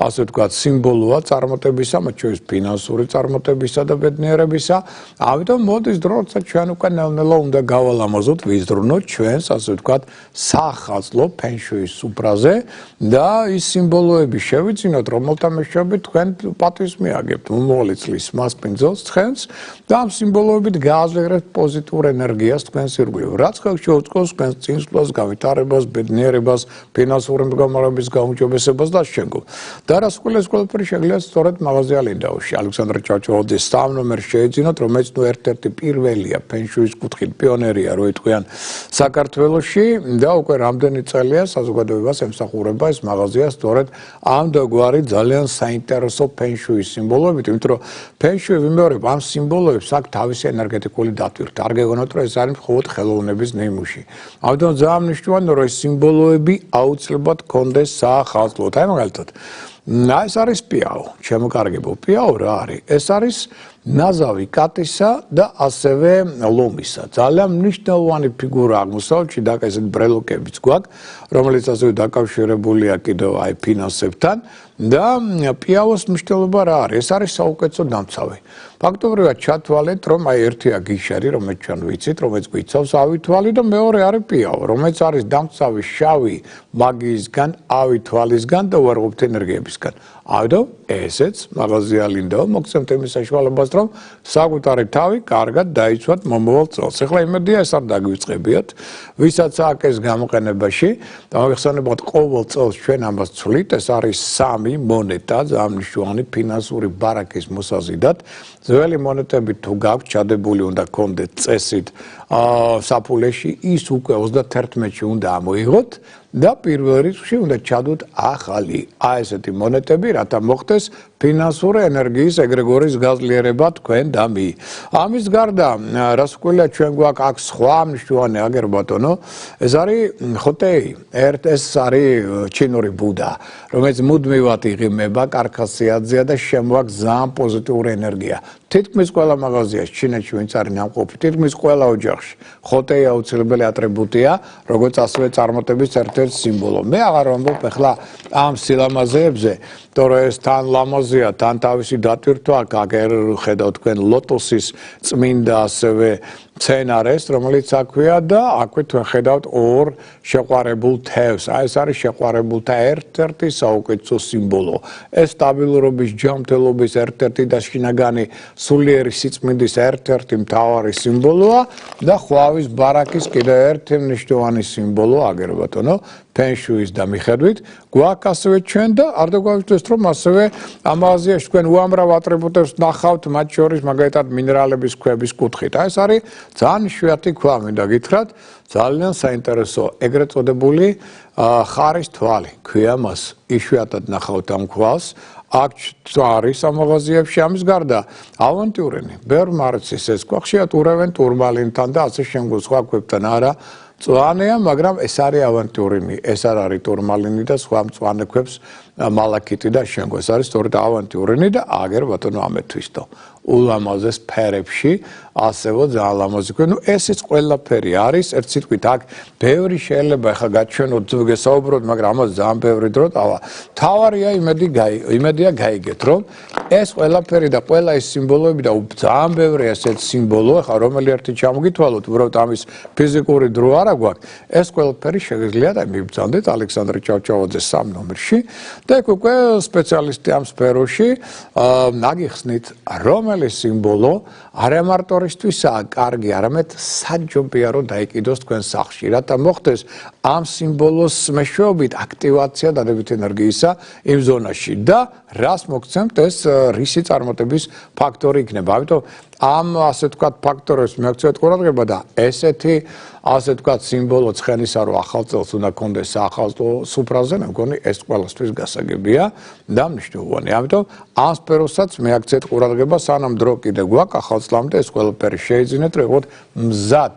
A: ასე ვთქვათ სიმბოლოა წარმატებისა მათ შორის ფინანსური წარმატებისა და ბედნიერებისა ამიტომ მოდის დრო როცა ჩვენ უკვე ნელ-ნელა უნდა გავალამაზოთ ვიზრუნოთ ჩვენს ასე ვთქვათ სახაზლო ფენშუის სუფრაზე და ის სიმბოლოები შევიძინოთ რომელთა მეშვეობით თქვენ პატვის მიაგებთ მომავალი წლის მასპინძელს ცხენს და ამ სიმბოლოებით გააზრებთ პოზიტიურ ენერგიას თქვენს ირგვლივ რაც შეუწყობს თქვენს წინსვლას გავითარებას ბედნიერებას ფინანსური მდგომარეობის გაუმჯობესებას და შემდგომ და რას ყველაფერი შეგიძლიათ სწორედ მაღაზია ლინდაუში ალექსანდრე ჭავჭავაძის 3 ნომერს შეეძინოთ რომელიც ნუ ერთ-ერთი პირველია ფენშუის კუთხით პიონერია რო იტყვიან საქართველოში და უკვე რამდენი წელია საზოგადოებას ემსახურება ეს მაღაზია სწორედ ამ დაგვარი ძალიან საინტერესო ფენშუის სიმბოლოებით იმიტომ რომ ფენშუი ვიმეორებ ამ სიმბოლოებს აქ თავისი ენერგეტიკული დატვირთ არ გეგონოთ რომ ეს არის მხოლოდ ხელოვნების ნიმუში ამიტომ ძალიან მნიშვნელოვანია რომ ეს სიმბოლოები აუცილებლად გქონდეს საახალწლოდ აი მაგალითად ეს არის პიაო შემოკარგებო პიაო რა არის ეს არის ნაზავი კატისა და ასევე ლომისა ძალიან მნიშვნელოვანი ფიგურა აღმოსავლეთში და ესეთ ბრელოკებიც გვაქვს რომელიც ასევე დაკავშირებულია კიდევ აი ფინანსებთან და პიავოს მნიშვნელობა რა არის? ეს არის საუკეთესო დამცავი. ფაქტობრივად ჩათვალეთ, რომ აი ერთია გიშარი, რომელიც ჩვენ ვიცით, რომელიც გვიცავს ავი თვალი და მეორე არის პიავო, რომელიც არის დამცავი შავი მაგიისგან, ავი თვალისგან და უარყოფით ენერგიებისგან. ავდო ესეც მაღაზია ლინდო მოგცემთ იმის საშუალებას, რომ საკუთარი თავი კარგად დაიცვათ მომავალ წელს. ეხლა იმედია ეს არ დაგვიწყებიათ, ვისაც აქვს ეს გამოყენებაში, დამახსენებათ ყოველ წელს ჩვენ ამას ვცვლით, ეს არის 3 მონეტა, ძალიან მნიშვნელოვანი ფინანსური ბარაკის მოსაზიდად. ძველი მონეტები თუ გაქვთ ჩადებული უნდა გქონდეთ წესით საფულეში, ის უკვე 31-ში უნდა ამოიღოთ და პირველ რიცხვში უნდა ჩადოთ ახალი ესეთი მონეტები, რათა მოხდეს ფინანსური ენერგიის ეგრეგორის გაზლიერება თქვენ და მე. ამის გარდა, რას ვქვილია ჩვენ გვაქვს აქ სხვა მნიშვნელოვანი აგერ ბატონო, ეს არის ხოტეი, ეს არის ჩინური ბუდა, რომელიც მუდმივად იღიმება, კარქასიაძეა და შემოაქვს ძალიან პოზიტიური ენერგია. თითქმის ყველა მაღაზიაში ჩინეთში ვინც არის ნამყოფი, თითქმის ყველა ოჯახში ხოტეი აუცილებელი ატრიბუტია, როგორც ასევე წარმატების ერთ-ერთი სიმბოლო. მე აღარ ვამბობ ახლა ამ სილამაზეებზე, თორე ეს თან ლამაზია, თან თავისი დატვირთვა აგერ ხედავთ თქვენ ლოტოსის წმინდა ასევე სცენარეს, რომელიც აქვეა და აქვე თქვენ ხედავთ ორ შეყვარებულ თევზს. ეს არის შეყვარებულთა ერთ-ერთი საუკეთესო სიმბოლო. ეს სტაბილურობის, ჯანმრთელობის ერთ-ერთი და შინაგანი სულიერი სიწმინდის ერთ-ერთი მთავარი სიმბოლოა და ხვავის ბარაკის კიდევ ერთი მნიშვნელოვანი სიმბოლო აგერ ბატონო. ფენშუის და მიხედვით გვაქვს ასევე ჩვენ და არ დაგვაგვიწყდეს რომ ასევე ამ მაღაზიაში თქვენ უამრავ ატრიბუტებს ნახავთ, მათ შორის მაგალითად მინერალების ქვების კუთხით. ეს არის ძალიან იშვიათი ქვა, მინდა გითხრათ, ძალიან საინტერესო ეგრეთ წოდებული ხარის თვალი. ქვია მას, იშვიათად ნახავთ ამ ქვალს. აქ არის ამ მაღაზიებში, ამის გარდა ავანტიურენი, ბევრ მარცის ეს ქვა ხშირად ურევენ ტურმალინთან და ასე შემდგომ სხვა ქვებთან არა. მწვანეა, მაგრამ ეს არის ავანტიურინი, ეს არ არის ტურმალინი და სხვა მწვანე ქვებს მალაკიტი და შემდგომ. ეს არის სწორედ ავანტიურინი და აგერ ბატონო ამეთვისდო. ულამაზეს ფერებში, ასევე ძალიან ლამაზი ქვია. ნუ ესეც ყველაფერი არის, ერთ სიტყვით აქ ბევრი შეიძლება ახლა გაჩვენოთ, გესაუბროთ, მაგრამ ამას ძალიან ბევრი დრო დავა. თავარია იმედია გაიგეთ, რომ ეს ყველაფერი და ყველა ეს სიმბოლოები და ძალიან ბევრი ესეთ სიმბოლო, ახლა რომელი ერთი ჩამოგითვალოთ, უბრალოდ ამის ფიზიკური დრო არა გვაქვს. ეს ყველაფერი შეგიძლიათ აი მიბრძანდეთ ალექსანდრე ჭავჭავაძეს 3 ნომერში და ეგ უკვე სპეციალისტი ამ სფეროში აგიხსნით, რომელი სიმბოლო არა მარტორისთვისაა კარგი, არამედ საჯობია რომ დაიკიდოს თქვენ სახლში, რათა მოხდეს ამ სიმბოლოს მეშვეობით აქტივაცია დადებითი ენერგიისა იმ ზონაში და რას მოგცემთ ეს რისი წარმატების ფაქტორი იქნება. ამიტომ ამ ასე ვთქვათ ფაქტორებს მიაქცევთ ყურადღება და ესეთი ასე ვთქვათ სიმბოლო ცხენისა რომ ახალ წელს უნდა გქონდეს ახალწლო სუფრაზე, მე მგონი ეს ყველასთვის გასაგებია და მნიშვნელოვანი. ამიტომ ამ სფეროსაც მიაქცევთ ყურადღება, სანამ დრო კიდე გვაქვს ახალწლამდე ეს ყველაფერი შეიძინეთ, რომ იყოთ მზად,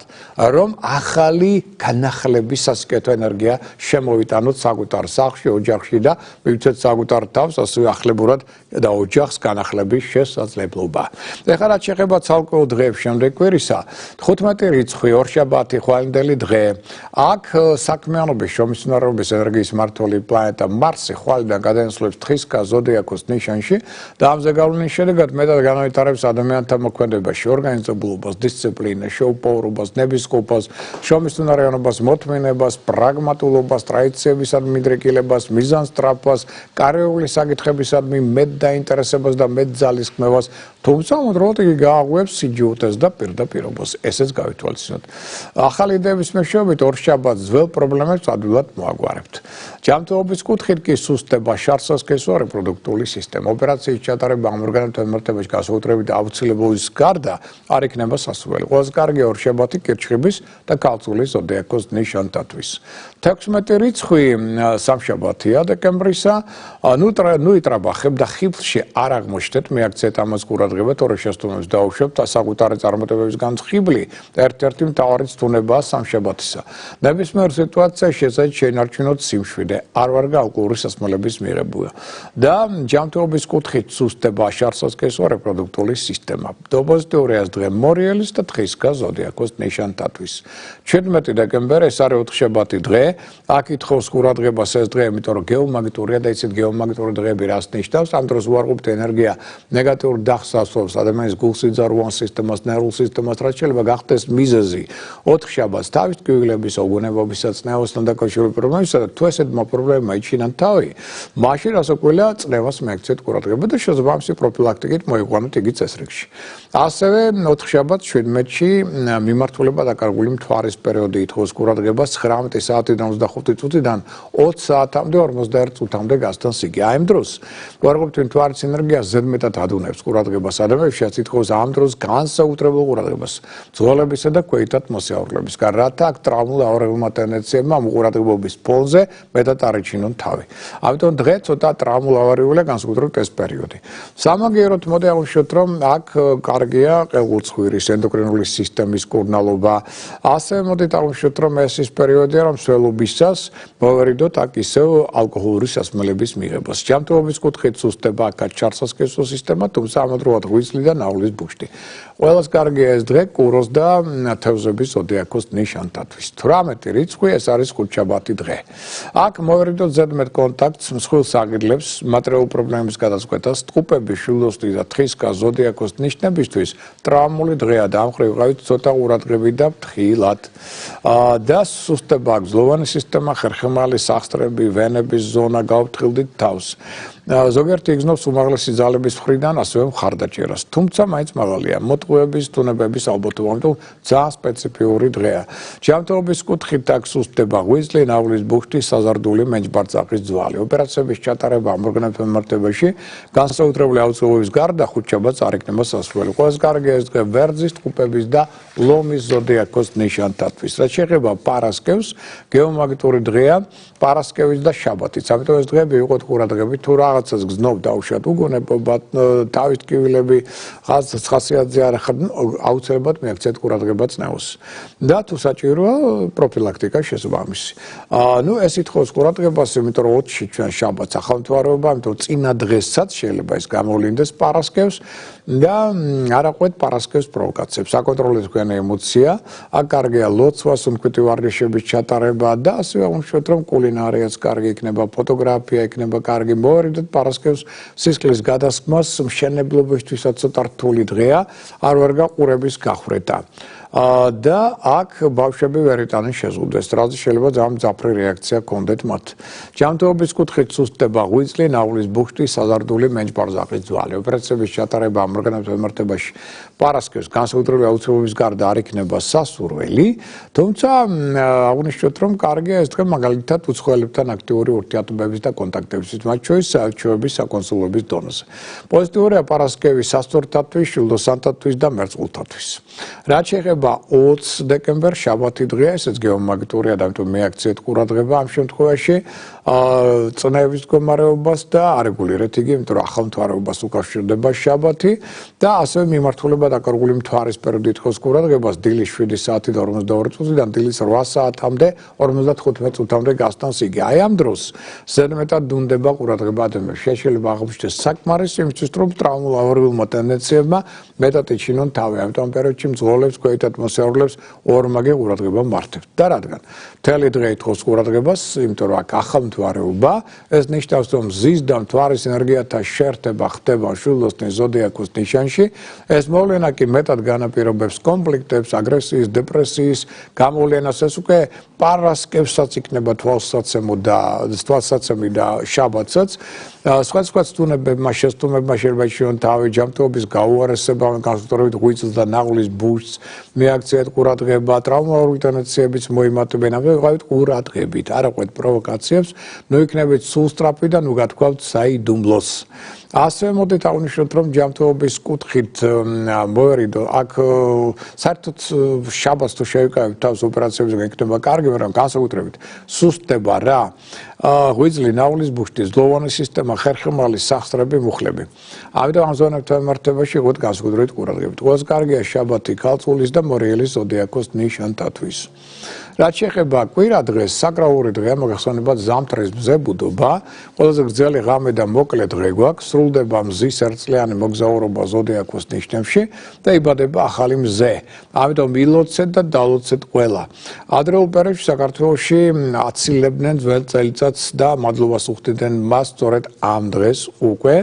A: რომ ახალი განახლების სასიკეთო ენერგია შემოვიტანოთ საკუთარ სახლში, ოჯახში და მივცეთ საკუთარ თავს ასევე ახლებურად და ოჯახს განახლების შესაძლებლობა. ეხლა რაც შეეხება ცალკეულ დღეებს შემდეგ კვირისა, 15 რიცხვი, ორშაბათი, ხვალინდელი დღე. აქ საქმიანობის, შრომისუნარობის ენერგიის მმართველი პლანეტა მარსი ხვალიდან გადაინაცვლებს თხისკა ზოდიაქოს ნიშანში და ამ ზეგავლენის შედეგად მეტად განავითარებს ადამიანთა მოქმედებაში, ორგანიზებულობას, დისციპლინას, შეუპოვრობას, ნებისყოფას, შრომისუნარიანობას, მოთმინებას, პრაგმატულობას, ტრადიციებისადმი მიდრეკილებას, მიზანსწრაფვას, კარიერული საკითხებისადმი მეტ დაინტერესებას და მეტ ძალისხმევას, თუმცა მოძრაობით იგი გააღვევს სიჯუტეს და პირდაპირობას. ესეც გავითვალისწინოთ. ახალი იდეების მეშვეობით ორშაბათს ძველ პრობლემებს ადვილად მოაგვარებთ. ჯანმრთელობის კუთხით კი სუსტდება, შარსასქესო რეპროდუქტიული სისტემა. ოპერაციის ჩატარება ამ ორგანოებთან მიმართებაში გასაუბრებით აუცილებლობის გარდა არ იქნება სასურველი. ყველაზე კარგია ორშაბათი კირჩხიბის და ქალწულის ზოდიაქოს ნიშანთათვის. 16 რიცხვი სამშაბათია დეკემბრისა. ნუ იტრაბახებ და ხიფლში არ აღმოჩნდეთ, მიაქცეთ ამას ყურადღება, თორე შესტუნებს დაუშვებთ საკუთარი წარმატებების განხიბლი და ერთ-ერთი მთავარი ცდუნებაა სამშაბათისა. ნებისმიერ სიტუაციაში შეძლებთ შეინარჩუნოთ სიმშვიდე, არ ვარ ალკოჰოლის სასმელების მიღებულა. და ჯანმრთელობის კუთხით კუთხით სუსტება შარსასკესო რეპროდუქტული სისტემა. Დოპოზიტური დღე მორიელის და თხისკა ზოდიაქოს ნიშანთათვის. 17 დეკემბერი ეს არის 4 შაბათი დღე. აქ ითხოვს ყურადღებას ეს დღე, იმიტომ რომ გეომაგნიტურია და იცით გეომაგნიტური დღეები რას ნიშნავს. ამ დროს უარყოფით ენერგია ნეგატიურ დახს ასვავს ადამიანის გულსიძარღვან სისტემას, ნერვულ სისტემას, რაც შეიძლება გახდეს მიზეზი 4 შაბათს თავის ტკივილების, ოგონებობისაც, ნეოსთან დაკავშირებული პრობლემებისა და თუ ესეთმა პრობლემებმა იჩინან თავი, მაშინ რასაკვირველია წნევას მიაქციეთ ყურადღება და შესაბამისი პროფილაქტიკით მოიყვანოთ იგი წესრიგში. ასევე 4 შაბათს 17-ში მიმართულება დაკარგული მთვარის პერიოდი ითხოვს ყურადღებას 19 საათიდან 25 წუთიდან 20 საათამდე 41 წუთამდე გასცდას იგი. აი ამ დროს უარყოფით მთვარის ენერგია ზედმეტად ადუნებს ყურადღებას ადამიანებსაც ითხოვს ამ დროს განსაკუთრებულ ყურადღებას ძღოლებისა და ქვეითად მოსიარულეებისგან, რათა აქ ტრავმულ ავარებულმა ტენდენციებმა ყურადღებობის ფონზე მეტად არ ეჩინონ თავი. ამიტომ დღე ცოტა ტრავმულ ავარიულია განსაკუთრებით ეს პერიოდი. სამაგიეროდ მოდი ავუშვათ, რომ აქ კარგია ყელგუცხვირის ენდოკრინული სისტემის კურნალობა. ასევე მოდით ავუშვათ, რომ ეს ის პერიოდია, რომ სველობისას მოვერიდოთ აქ ისევ ალკოჰოლური სასმელების მიღებას. ჯანმრთელობის კუთხით სუსტება აქაც ჩარსასკესო სისტემა, თუმცა ამავდროულად ღვიძლი და ნავლის ბუშტი. ყველას კარგია ეს დღე კუროს და თევზების ზოდიაქოს ნიშანთათვის. 18 რიცხვი ეს არის ხუთშაბათი დღე. აქ მოვერიდოთ ზედმეტ კონტაქტს, მსხვილ საგიდლებს, მატერიალურ პრობლემების გადაწყვეტას, ტყუპების, შვილოსთვის და თხისკა ზოდიაქოს ნიშნებისთვის ტრავმული დღეა და ამ მხრივ ვიყავით ცოტა ყურადღებით და ფრთხილად. და სუსტება აქვს ზლოვანი სისტემა, ხერხემალი, სახსრები, ვენების ზონა, გავფრთხილდით თავს. ზოგიერთი იგრძნობს უმაღლესი ძალების მხრიდან ასევე მხარდაჭერას, თუმცა მაინც მაღალია მოტყუების, თუნებების ალბათობა, ამიტომ ძალიან სპეციფიური დღეა. ჯანმრთელობის კუთხით აქ სუსტდება ღვიძლი, ნავლის ბუშტი, საზარდული მენჯბარწაყის ძვალი. ოპერაციების ჩატარება ამ ორგანოების მიმართებაში განსაკუთრებული აუცილებლობის გარდა ხუთშაბათს არ იქნება სასურველი. ყველას კარგია ეს დღე ვერძის, ტყუპების და ლომის ზოდიაქოს ნიშანთათვის. რაც შეეხება პარასკევს, გეომაგნიტური დღეა პარასკევის და შაბათიც. ამიტომ ეს დღეები ვიყოთ ყურადღებით, თუ რაღაცას გზნობ დაუშვათ უგონებობა, თავის ტკივილები, რაღაცას ხასიათზე არ ახარ, აუცილებლად მიაქციეთ ყურადღება წნევს. და თუ საჭიროა პროფილაქტიკა შესაბამისი. ეს ითხოვს ყურადღებას, იმიტომ რომ 20-ში ჩვენ შაბათს ახალმთვარეობა, ამიტომ წინა დღესაც შეიძლება ეს გამოვლინდეს პარასკევს და არ აყვეთ პარასკევს პროვოკაციებს. აკონტროლეთ თქვენი ემოცია, აქ კარგია ლოცვა, სუნთქვითი ვარჯიშების ჩატარება და ასევე აღნიშნოთ, რომ კულინარიაც კარგი იქნება, ფოტოგრაფია იქნება კარგი. მოვერიდოთ პარასკევს სისხლის გადასხმას, მშენებლობისთვისაც ცოტა რთული დღეა, არ ვარ გაყურების გახვრეტა. და აქ ბავშვები ვერ იტანენ შეზღუდვას, რაზე შეიძლება ძალიან მძაფრი რეაქცია ჰქონდეთ მათ. ჯანმრთელობის კუთხით სუსტდება ღვიძლი, ნავლის ბუშტი, საზარდული მენჯბარწაყის ძვალი. ოპერაციების ჩატარება ამ ორგანოების მიმართებაში პარასკევს განსაკუთრებული აუცილებლობის გარდა არ იქნება სასურველი, თუმცა აღნიშნოთ, რომ კარგია ეს დღე მაგალითად უცხოელებთან აქტიური ურთიერთობების და კონტაქტებისთვის, მათ შორის საელჩოების, საკონსულობის დონეზე. პოზიტიურია პარასკევის სასწორთათვის, შილდოსანთათვის და მერწყულთათვის. რაც შეეხება 20 დეკემბერს შაბათი დღეა, ესეც გეომაგნიტურია და ამიტომ მიაქციეთ ყურადღება ამ შემთხვევაში წნევის მდგომარეობას და არეგულირეთ იგი, იმიტომ რომ ახალმთვარეობას უკავშირდება შაბათი და ასევე მიმართულება დაკარგული მთვარის პერიოდი ითხოვს ყურადღებას დილის 7 საათიდან 42 წუთიდან დილის 8 საათამდე 55 წუთამდე გასცდას იგი. აი ამ დროს ზედმეტად დუნდება ყურადღება ადამიანს. შეიძლება აღმოჩნდეს საკმარისი იმისთვის, რომ ტრავმულ ავარებულმა ტენდენციებმა მეტად იჩინონ თავი. ამიტომ ამ პერიოდში მძღოლებს, ქვეითად მოსიარულეებს ორმაგი ყურადღება მართებთ. და რადგან მთელი დღე ითხოვს ყურადღებას, იმიტომ რომ აქ ახალმთვარეობა, ეს ნიშნავს, რომ მზის და მთვარის ენერგიათა შეერთება ხდება შვილოსნის ზოდიაქოს ნიშანში. ეს მოვლენა კი მეტად განაპირობებს კონფლიქტებს, აგრესიის, დეპრესიის გამოვლენას. ეს უკვე პარასკევსაც იქნება თვალსაცემი და შაბათსაც. სხვა სტუნებებმა, შეცდომებმა შეიძლება იჩინონ თავი, ჯანმრთელობის გაუარესება, განსაკუთრებით ღვიძლს და ნავლის ბუშტს მიაქციეთ ყურადღება, ტრავმატული ტენდენციების მოიმატებენ, ამგვარად ყურადღებით, არ აყვეთ პროვოკაციებს, ნუ იქნებით სულ სწრაფი და ნუ გათქვავთ საიდუმლოს. ასევე მოდით აღნიშნოთ, რომ ჯანმრთელობის კუთხით მოვერიდო, აქ საერთოდ შაბათს თუ შევიკავებთ თავს ოპერაციებზე იქნება კარგი, მაგრამ განსაკუთრებით სუსტდება რა ღვიძლი, ნავლის ბუშტი, ზლოვანი სისტემა, ხერხემალი, სახსრები, მუხლები. ამიტომ ამ ზონებთან მიმართებაში იყოთ განსაკუთრებით ყურადღებით. ყველას კარგია შაბათი ქალწულის და მორიელის ზოდიაქოს ნიშანთათვის. რაც შეეხება კვირა დღეს, საკრალური დღეა, მოგეხსენებათ ზამთრის მზებუდობა, ყველაზე გრძელი ღამე და მოკლე დღე გვაქვს, სრულდება მზის ერთწლიანი მოგზაურობა ზოდიაქოს ნიშნებში და იბადება ახალი მზე. ამიტომ ილოცეთ და დალოცეთ ყველა. ადრეულ პერიოდში საქართველოში აცილებდნენ ძველ წელიწადს და მადლობას უხდიდნენ მას სწორედ ამ დღეს უკვე.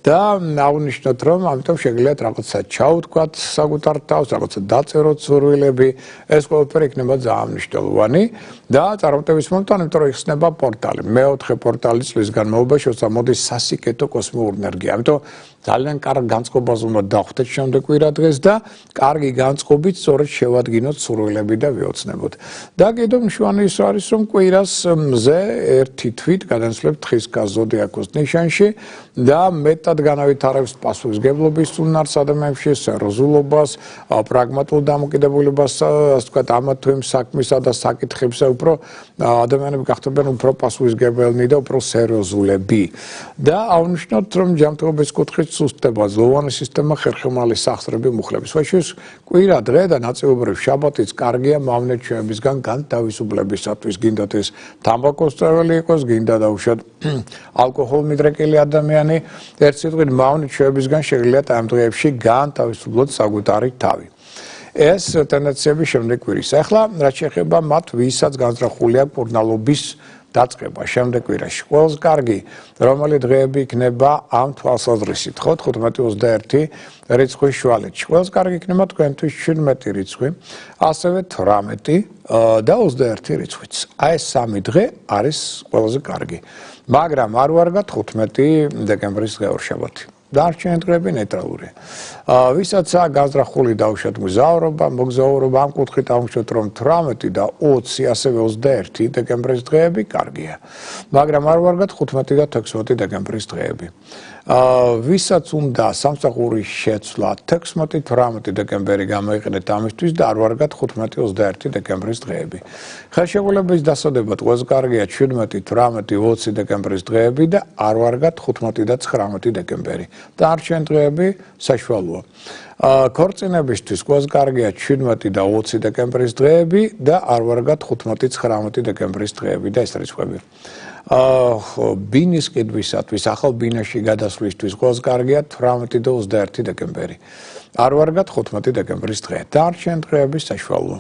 A: და აღნიშნოთ, რომ ამიტომ შეგიძლიათ რაღაცა ჩაუთქვათ საკუთარ თავს, რაღაცა დაწეროთ სურვილები, ეს ყველაფერი იქნება ძალიან მნიშვნელოვანი და წარმატების მომენტი, იმიტომ რომ იხსნება პორტალი. მეოთხე პორტალი წლის განმავლობაში, როცა მოდის სასიკეთო კოსმიური ენერგია. ამიტომ ძალიან კარგ განწყობას უნდა დავხვდეთ შემდეგ კვირა დღეს და კარგი განწყობით სწორედ შევადგინოთ სურვილები და ვიოცნებოთ. და კიდევ მნიშვნელოვანი ის არის, რომ კვირას მზე ერთი თვით გადანაცვლებთ თხისკას ზოდიაქოს ნიშანში და მეტად განავითარებს პასუხისმგებლობის უნარს ადამიანებში, სერიოზულობას, პრაგმატულ დამოკიდებულებას, ასე ვთქვათ, ამა თუ იმ საქმისა და საკითხებზე უფრო ადამიანები გახდებიან უფრო პასუხისმგებელნი და უფრო სერიოზულები. და აღნიშნოთ, რომ ჯანმრთელობის კუთხით სუსტდება ზლოვანი სისტემა, ხერხემალი სახსრები მუხლების. ვაშის კვირა დღე და ნაწილობრივ შაბათიც კარგია მავნეჩვეებისგან განთავისუფლებისათვის. გინდათ ეს თამბაქოს წეველი იყოს, გინდა დაუშვათ ალკოჰოლმიდრეკილი ადამიანი, ერთ სიტყვით მავნეჩვეებისგან შეგიძლიათ ამ დღეებში განთავისუფლოთ საკუთარი თავი. ეს ტენდენციები შემდეგ კვირის. ახლა რაც შეეხება მათ, ვისაც განზრახული აქვს მკურნალობის დაწყება შემდეგ კვირაში. ყველაზე კარგი რომელი დღეები იქნება ამ თვალსაზრისით, ხო? 15-21 რიცხვის შუალედში. ყველაზე კარგი იქნება თქვენთვის 17 რიცხვი, ასევე 18 და 21 რიცხვიც. აი ეს სამი დღე არის ყველაზე კარგი. მაგრამ არ ვარგა 15 დეკემბრის დღე ორშაბათი. დარჩენილი დღეები ნეიტრალურია. ვისაც აქვს განზრახული დაუშვათ მოგზაურობა, ამ კუთხით აღნიშნოთ, რომ 18 და 20, ასევე 21 დეკემბრის დღეები კარგია. მაგრამ არ ვარგათ 15 და 16 დეკემბრის დღეები. ვისაც უნდა სამსახურის შეცვლა 16-18 დეკემბერი გამოიყენეთ ამისთვის და არ ვარგათ 15-21 დეკემბრის დღეები. ხელშეკრულების დასადებად ყველაზე კარგია 17-18-20 დეკემბრის დღეები და არ ვარგათ 15 და 19 დეკემბერი. დარჩენილი დღეები საშუალოა. ქორწინებისთვის ყველაზე კარგია 17 და 20 დეკემბრის დღეები და არ ვარგათ 15-19 დეკემბრის დღეები და ეს რიცხვები. ბინის ყიდვისათვის, ახალ ბინაში გადასვლისთვის ყველაზე კარგია 18 და 21 დეკემბერი. არ ვარგათ 15 დეკემბრის დღე. დარჩენილი დღეები საშუალოა.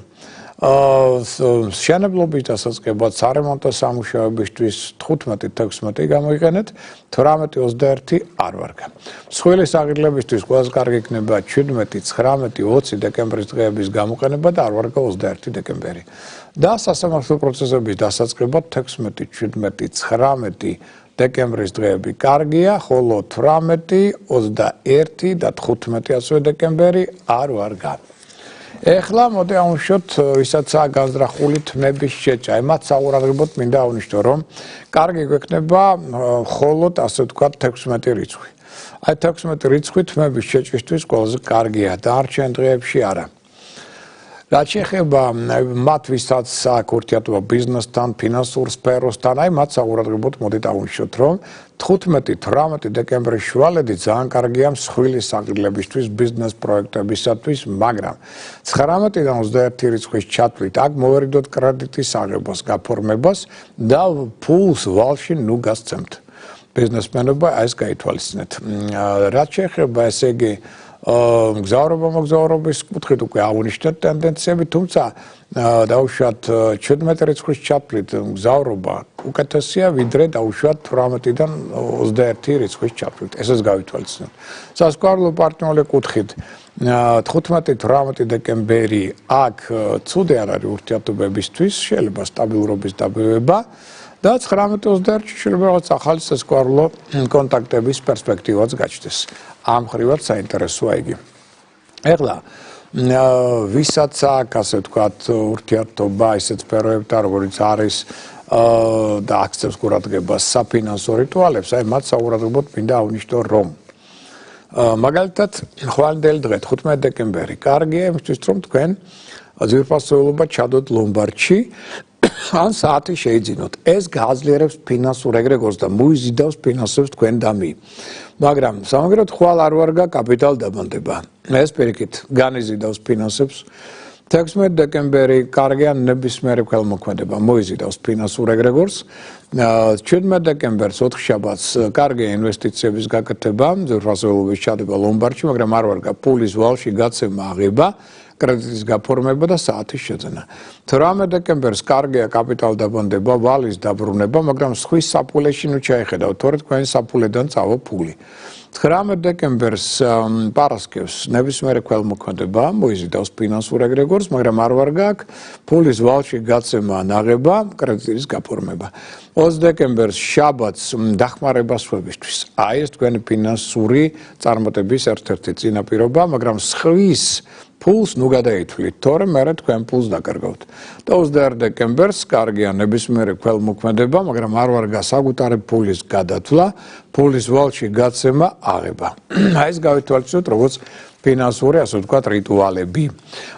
A: მშენებლობის დასაწყებად სარემონტო სამუშაოებისთვის 15-16 გამოიყენეთ, 18-21 არ ვარგა. მსხვილი საღირლებისთვის ყველაზე კარგი იქნება 17-19-20 დეკემბრის დღეების გამოყენება და არ ვარგა 21 დეკემბერი. და სასამართლო პროცესების დასაწყებად 16-17-19 დეკემბრის დღეები კარგია, ხოლო 18, 21 და 15 ასევე დეკემბერი არ ვარგა. ეხლა მოდი ავნიშოთ, ვისაც აქვს განზრახული თმების შეჭა. მათ საყურადღებოდ მინდა აღვნიშნო, რომ კარგი გვექნება მხოლოდ ასე ვთქვათ 16 რიცხვი. აი 16 რიცხვი თმების შეჭისთვის ყველაზე კარგია, დარჩენილი დღეებში არა. რაც შეეხება მათ, ვისაც აქვს ურთიერთობა ბიზნესთან, ფინანსურ სფეროსთან, აი მათ საყურადღებოდ მოდით აღვნიშნოთ, რომ 15-18 დეკემბრის შუალედი ძალიან კარგია მსხვილი საღირლებისთვის, ბიზნეს პროექტებისათვის, მაგრამ 19-დან 21 რიცხვის ჩათვლით აქ მოვერიდოთ კრედიტის აღებას, გაფორმებას და ფულს ვალში ნუ გასცემთ. ბიზნესმენობა ეს გაითვალისწინეთ. რაც შეეხება ესე იგი მოგზაურობის კუთხით უკვე აღნიშნეთ ტენდენციები, თუმცა დაუშვათ 17 რიცხვის ჩათვლით მგზავრობა უკეთესია, ვიდრე დაუშვათ 18-დან 21 რიცხვის ჩათვლით. ესეც გავითვალისწინოთ. სასკოლო პარტნიორული კუთხით 15-18 დეკემბერი აქ ცუდი არ არის ურთიერთობებისთვის, შეიძლება სტაბილურობის დაბევება და 19-21 შეიძლება რაღაც ახალი სასკოლო კონტაქტების პერსპექტივაც გაჩნდეს. ამ ხრივად საინტერესოა იგი. ეხლა ვისაც აქვს ასე ვთქვათ ურთიერთობა ისეთ სფეროებთან, როგორც არის და აქცევს ყურადღებას საფინანსო რიტუალებს, აი მათ საყურადღებოდ მინდა აღვნიშნო, რომ მაგალითად ხვალინდელი დღე 15 დეკემბერი კარგია იმისთვის, რომ თქვენ ძვირფასეულობა ჩადოთ ლომბარდში ან საათი შეიძინოთ. ეს გააძლიერებს ფინანსურ ეგრეგორს და მოიზიდავს ფინანსებს თქვენ დამი. მაგრამ სამაგეროდ ხვალ არ ვარგა კაპიტალ დაბანდება. ეს პირიქით განიზიდავს ფინანსებს. 16 დეკემბერი კარგია ნებისმიერი ქველმოქმედება მოიზიდავს ფინანსურ ეგრეგორს 17 დეკემბერს 4 შაბათს კარგი ინვესტიციების გაკეთება ძვირფასეულობის ჩადება ლომბარდში, მაგრამ არ ვარგა ფულის ვალში გაცემა აღება, კრედიტის გაფორმება და საათის შეძენა. 18 დეკემბერს კარგია კაპიტალდაბანდება, ვალის დაბრუნება, მაგრამ სხვის საფულეში ნუ ჩაიხედავთ, თორე თქვენი საფულედან წავა ფული. 19 დეკემბერს პარასკევს ნებისმიერი ქველმოქმედება მოიზიდავს ფინანსურ ეგრეგორს, მაგრამ არ ვარ გაქვს ფულის ვალში გაცემა ნაღება, კრედიტის გაფორმება. 20 დეკემბერს შაბათს დახმარება სხვებისთვის. აი ეს თქვენი ფინანსური წარმატების ერთ-ერთი წინაპირობა, მაგრამ სხვის ფულს ნუ გადაითვლით, თორე მერე თქვენ ფულს დაკარგავთ. 21 დეკემბერს კარგია ნებისმიერი ქველმოქმედება, მაგრამ არ ვარ გასაგუტარი ფულის გადათვლა, ფულის ვალში გაცემა აღება. აი ეს გავითვალისწინოთ როგორც ფინანსური, ასე ვთქვათ, რიტუალები.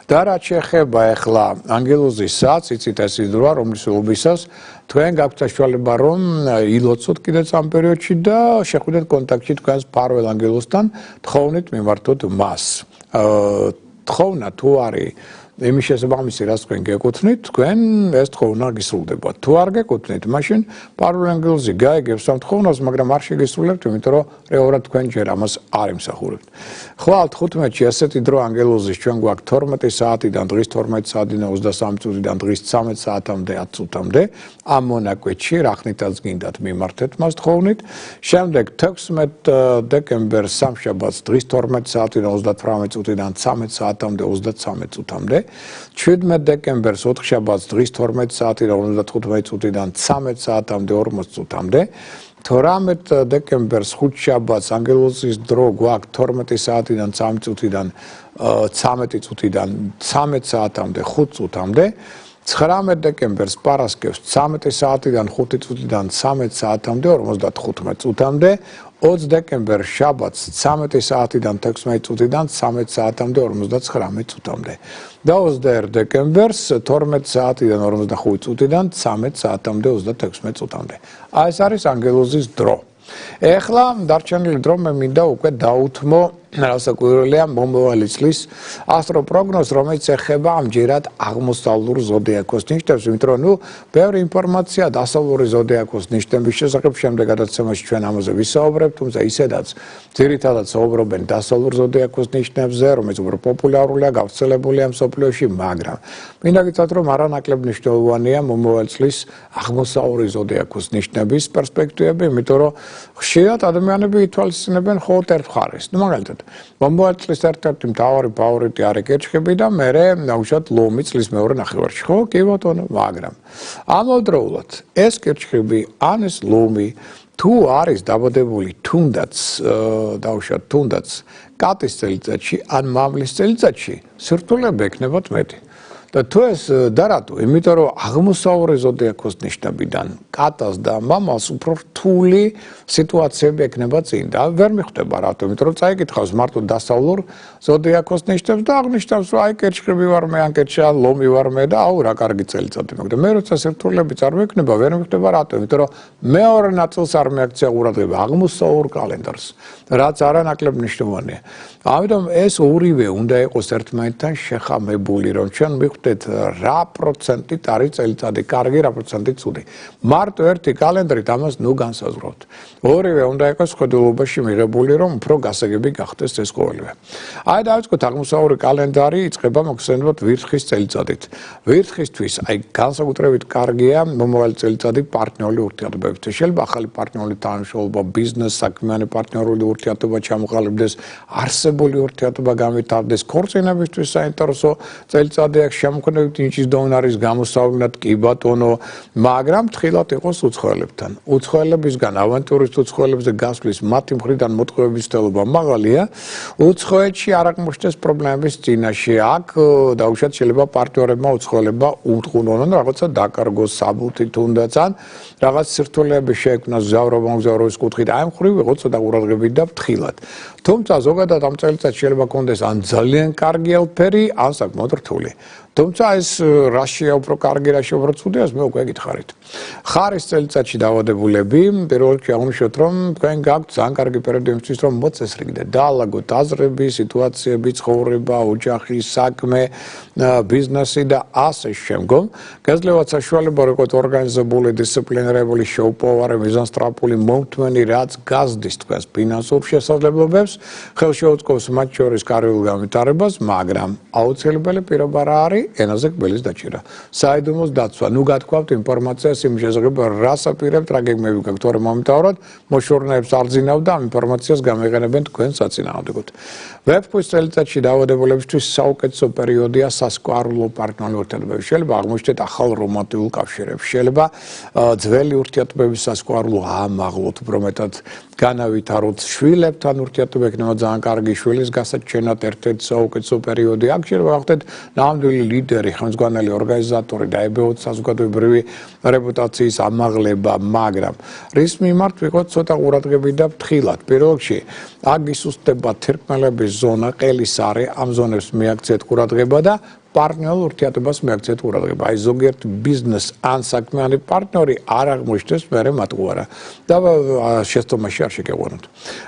A: და რაც შეეხება ახლა ანგელოზის საათს, იცით ეს იდროა, რომლის ულობისას თქვენ გაქვთ საშუალება რომ ილოცოთ კიდეც ამ პერიოდში და შეხვიდეთ კონტაქტში თქვენს მფარველ ანგელოზთან, თხოვნით მიმართოთ მას. თხოვნა თუ არის იმის შესაბამისი, რაც თქვენ გეკუთვნით, თქვენ ეს თხოვნა გისრულდება. თუ არ გეკუთვნით, მაშინ მფარველ ანგელოზი გაიგებს ამ თხოვნას, მაგრამ არ შეგისრულებთ, იმიტომ რომ რეალურად თქვენ ჯერ ამას არ იმსახურებთ. ხვალ 15-ში ასეთი დრო ანგელოზის ჩვენ გვაქვს 12 საათიდან დღის 12 საათიდან 23 წუთიდან დღის 13 საათამდე 10 წუთამდე ამ მონაკვეთში რა ხნითაც გინდათ მიმართეთ მას თხოვნით. შემდეგ 16 დეკემბერს სამშაბათს დღის 12 საათიდან 38 წუთიდან 13 საათამდე 33 წუთამდე. 17 დეკემბერს 4 შაბათს დღის 12 საათიდან 55 წუთიდან 13 საათამდე 40 წუთამდე. 18 დეკემბერს 5 შაბათს ანგელოზის დრო გვაქვს 12 საათიდან 3 წუთიდან 13 წუთიდან 13 საათამდე 5 წუთამდე. 19 დეკემბერს პარასკევს 13 საათიდან 5 წუთიდან 13 საათამდე 55 წუთამდე. 20 დეკემბერს შაბათს 13 საათიდან 16 წუთიდან 13 საათამდე 59 წუთამდე. და 21 დეკემბერს 12 საათიდან 45 წუთიდან 13 საათამდე 36 წუთამდე. აი ეს არის ანგელოზის დრო. ეხლა დარჩენილი დრო მე მინდა უკვე დაუთმო რასაკვირველია მომავალი წლის ასტროპროგნოზს, რომელიც ეხება ამჯერად აღმოსავლურ ზოდიაქოს ნიშნებს, იმიტომ რომ ბევრი ინფორმაცია დასავლური ზოდიაქოს ნიშნების შესახებ შემდეგ გადაცემაში ჩვენ ამაზე ვისაუბრებთ, თუმცა ისედაც ძირითადად საუბრობენ დასავლურ ზოდიაქოს ნიშნებზე, რომელიც უფრო პოპულარულია, გავრცელებულია მსოფლიოში, მაგრამ მინდა გითხრათ, რომ არანაკლებ მნიშვნელოვანია მომავალი წლის აღმოსავლური ზოდიაქოს ნიშნების პერსპექტივები, იმიტომ რომ ხშირად ადამიანები ითვალისწინებენ მხოლოდ ერთ მხარეს. მაგალითად მომავალი წლის ერთ-ერთი მთავარი ფავორიტი არის კერჩხები და მერე ნაუშად ლომი წლის მეორე ნახევარში, ხო? კი ბატონო, მაგრამ ამავდროულად ეს კერჩხები ან ეს ლომი თუ არის დაბადებული თუნდაც კატის წელიწადში ან მამლის წელიწადში, სირთულეები ექნებათ მეტი. და თუ ეს და რატო? იმიტომ რომ აღმოსავლური ზოდიაქოს ნიშნებიდან კატას და მამალს უფრო რთული სიტუაციები ექნება წინ და ვერ მიხვდება რატო? იმიტომ რომ წაიკითხავს მარტო დასავლურ ზოდიაქოს ნიშნებს და აღნიშნავს რომ აი კერჩხები ვარ მე, ან კერჩა ლომი ვარ მე და აუ რა კარგი წელიწადი მაქვს. და მე როცა სირთულეები წარმოექნება, ვერ მიხვდება რატო? იმიტომ რომ მეორე ნაწილს არ მეაქცია ყურადღება აღმოსავლურ კალენდარს, რაც არანაკლებ მნიშვნელოვანია. ამიტომ ეს ორივე უნდა იყოს ერთმანეთთან შეხამებული, რომ ჩვენ მივხვდეთ რა პროცენტით არის წელიწადი კარგი, რა პროცენტით ცუდი. მარტო ერთი კალენდრით ამას ნუ განსაზღვრავთ. ორივე უნდა იყოს ხედულობაში მიღებული, რომ უფრო გასაგები გახდეს ეს ყოველივე. აი დავიწყოთ აღმოსავლური კალენდარი იწყება მოხსენებად ვირთხის წელიწადით. ვირთხისთვის აი განსაკუთრებით კარგია მომავალი წელიწადი პარტნიორული ურთიერთობებით. შეიძლება ახალი პარტნიორული თანამშრომლობა, ბიზნეს, საქმიანი პარტნიორული ურთიერთობა ჩამოყალიბდეს, არსებული ურთიერთობა განვითარდეს, ქორწინებისთვის საინტერესო წელიწადი აქვს შემოქმედებით ნიჭის დონარის გამოსავლენად კი ბატონო, მაგრამ თხილად იყოს უცხოელებთან. უცხოელებისგან ავანტურის უცხოელებზე გასვლის მათი მხრიდან მოტყუების ცდელობა მაღალია. უცხოეთში არ აღმოჩნდეს პრობლემების წინაშე. აქ დაუშვათ შეიძლება პარტნიორებმა უცხოელებმა უთყუნონ რაღაცა დაკარგოს საბუთი თუნდაც ან რაღაც სირთულეები შეექმნას მგზავრობის კუთხით. აი მხრივ იყო ცოტა ყურადღებით და თხილად. თუმცა ზოგადად ამ წელიწადში შეიძლება კონდეს ან ძალიან კარგი ელფერი, ან საკმაოდ რთული. თუმცა ეს რა შეაუფრო კარგი რა შეაუფრო ცუდი ეს მე უკვე გითხარით. ხარის წელიწადში დაავადებულები პირველ რიგში აღნიშნოთ რომ თქვენ გაქვთ ძალიან კარგი პერიოდი იმისთვის რომ მოწესრიგდეთ, დაალაგოთ აზრები, სიტუაციები, ცხოვრება, ოჯახი, საქმე, ბიზნესი და ასე შემდგომ. გეძლევათ საშუალება როგორც ორგანიზებული, დისციპლინირებული, შეუპოვარე, მიზანსწრაფული, მომთმენი, რაც გაზრდის თქვენს ფინანსურ შესაძლებლობებს, ხელშეუწყობს მათ შორის კარგულ განვითარებას, მაგრამ აუცილებელი პირობა რა არის? ენაზე კბილის დაჭირა. საიდუმლოს დაცვა. ნუ გათქვავთ ინფორმაციას იმ შესახებ, რას აპირებთ, რა გეგმები გაქვთ, თორემ მომთავრად მოშორნეებს არძინავთ და ამ ინფორმაციას გამეყენებენ თქვენ საწინააღმდეგოდ. ვეფხვის წელიწადში დაავადებულებისთვის საუკეთესო პერიოდია სასკვარულო პარტნიორული ურთიერთობები. შეიძლება აღმოჩნდეთ ახალ რომანტიკულ კავშირებს. შეიძლება ძველი ურთიერთობების სასკვარულო ამაღლოთ, უფრო მეტად განავითაროთ. შვილებთან ურთიერთობა ექნება ძალიან კარგი, შვილის გასაჩენად ერთ-ერთი საუკეთესო პერიოდი. აქ შეიძლება გახდეთ ნამდვილი ლიდერი, ხელმძღვანელი, ორგანიზატორი, დაებეოთ საზოგადოებრივი რეპუტაციის ამაღლება, მაგრამ რის მიმართ ვიყოთ ცოტა ყურადღებით და ფრთხილად. პირველ რიგში, აქ გისუსტება თირკმელების ზონა, ყელის არე, ამ ზონებს მიაქცეთ ყურადღება და პარტნიორულ ურთიერთობას მიაქცეთ ყურადღება. აი ზოგიერთ ბიზნეს ან საქმიანი პარტნიორი არ აღმოჩნდეს მერე მათ უარა და შეცდომაში არ შეგეღვანოთ.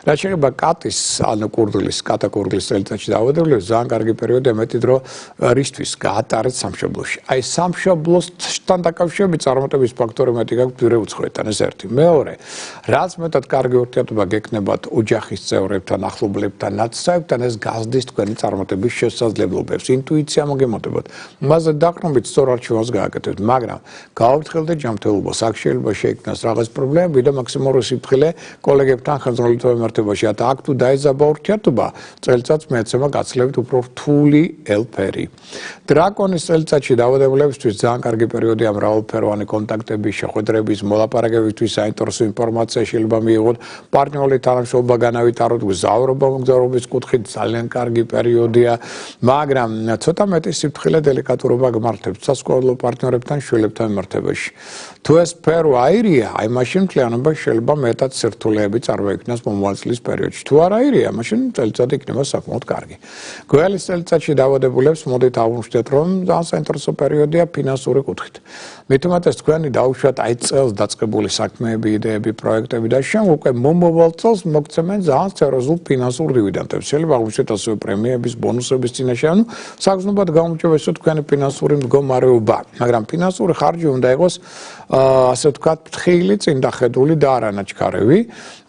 A: რაც შეეხება კატის ან კურდღლის, კატა კურდღლის წელიწადში დაავადებულებს ძალიან კარგი პერიოდია მეტი დრო რისთვის გაატარეთ სამშობლოში. აი სამშობლოსთან დაკავშირებით წარმატების ფაქტორი მეტი გაქვთ ვირე უცხოეთთან ეს ერთი. მეორე, რაც მეტად კარგი ურთიერთობა გექნებათ ოჯახის წევრებთან, ახლობლებთან, ნაცნობებთან, ეს გაზრდის თქვენი წარმატების შესაძლებლობებს. ინტუიცია მოგემატებათ. მასზე დაყრდნობით სწორ არჩევანს გააკეთებთ, მაგრამ გააფრთხილდეთ ჯანმრთელობას. აქ შეიძლება შეიქმნას რაღაც პრობლემები და მაქსიმალური სიფრთხილე კოლეგებთან ხელმძღვანელობთან მიმართებაში. აქ თუ დაეძაბა ურთიერთობა, წელიწადს მეეცემა გაცილებით უფრო რთული ელფერი. დრაკონის წელიწადში დაავადებულებისთვის ძალიან კარგი პერიოდია მრავალფეროვანი კონტაქტები, შეხვედრების, მოლაპარაკებისთვის, საინტერესო ინფორმაცია შეიძლება მიიღოთ, პარტნიორული თანამშრომლობა განავითაროთ, გზავრობა მოგზაურობის კუთხით ძალიან კარგი პერიოდია, მაგრამ ცოტა მეტი სიფრთხილე დელიკატურობა გმართებთ სასკოლო პარტნიორებთან, შვილებთან მიმართებაში. თუ ეს სფერო აირია, აი მაშინ მთლიანობა შეიძლება მეტად სირთულეები წარმოიქმნას მომავალ წლის პერიოდში. თუ არ აირია, მაშინ წელიწადი იქნება საკმაოდ კარგი. გველის წელიწადში დაავადებულებს მოდით აღვნიშნეთ, რომ ძალიან საინტერესო პერიოდია ფინანსური კუთხით. მით უმეტეს თქვენი დაუშვათ აი წელს დაწყებული საქმეები, იდეები, პროექტები და შემდგომ უკვე მომავალ წელს მოგცემენ ძალიან სერიოზულ ფინანსურ დივიდენდებს. შეიძლება აღვნიშნეთ ასევე პრემიების, ბონუსების წინაშე, ანუ საგრძნობად გამოირჩევოს თქვენი ფინანსური მდგომარეობა, მაგრამ ფინანსური ხარჯი უნდა იყოს ასე ვთქვათ, ფრთხილი, წინდახედული და არანაჩქარევი.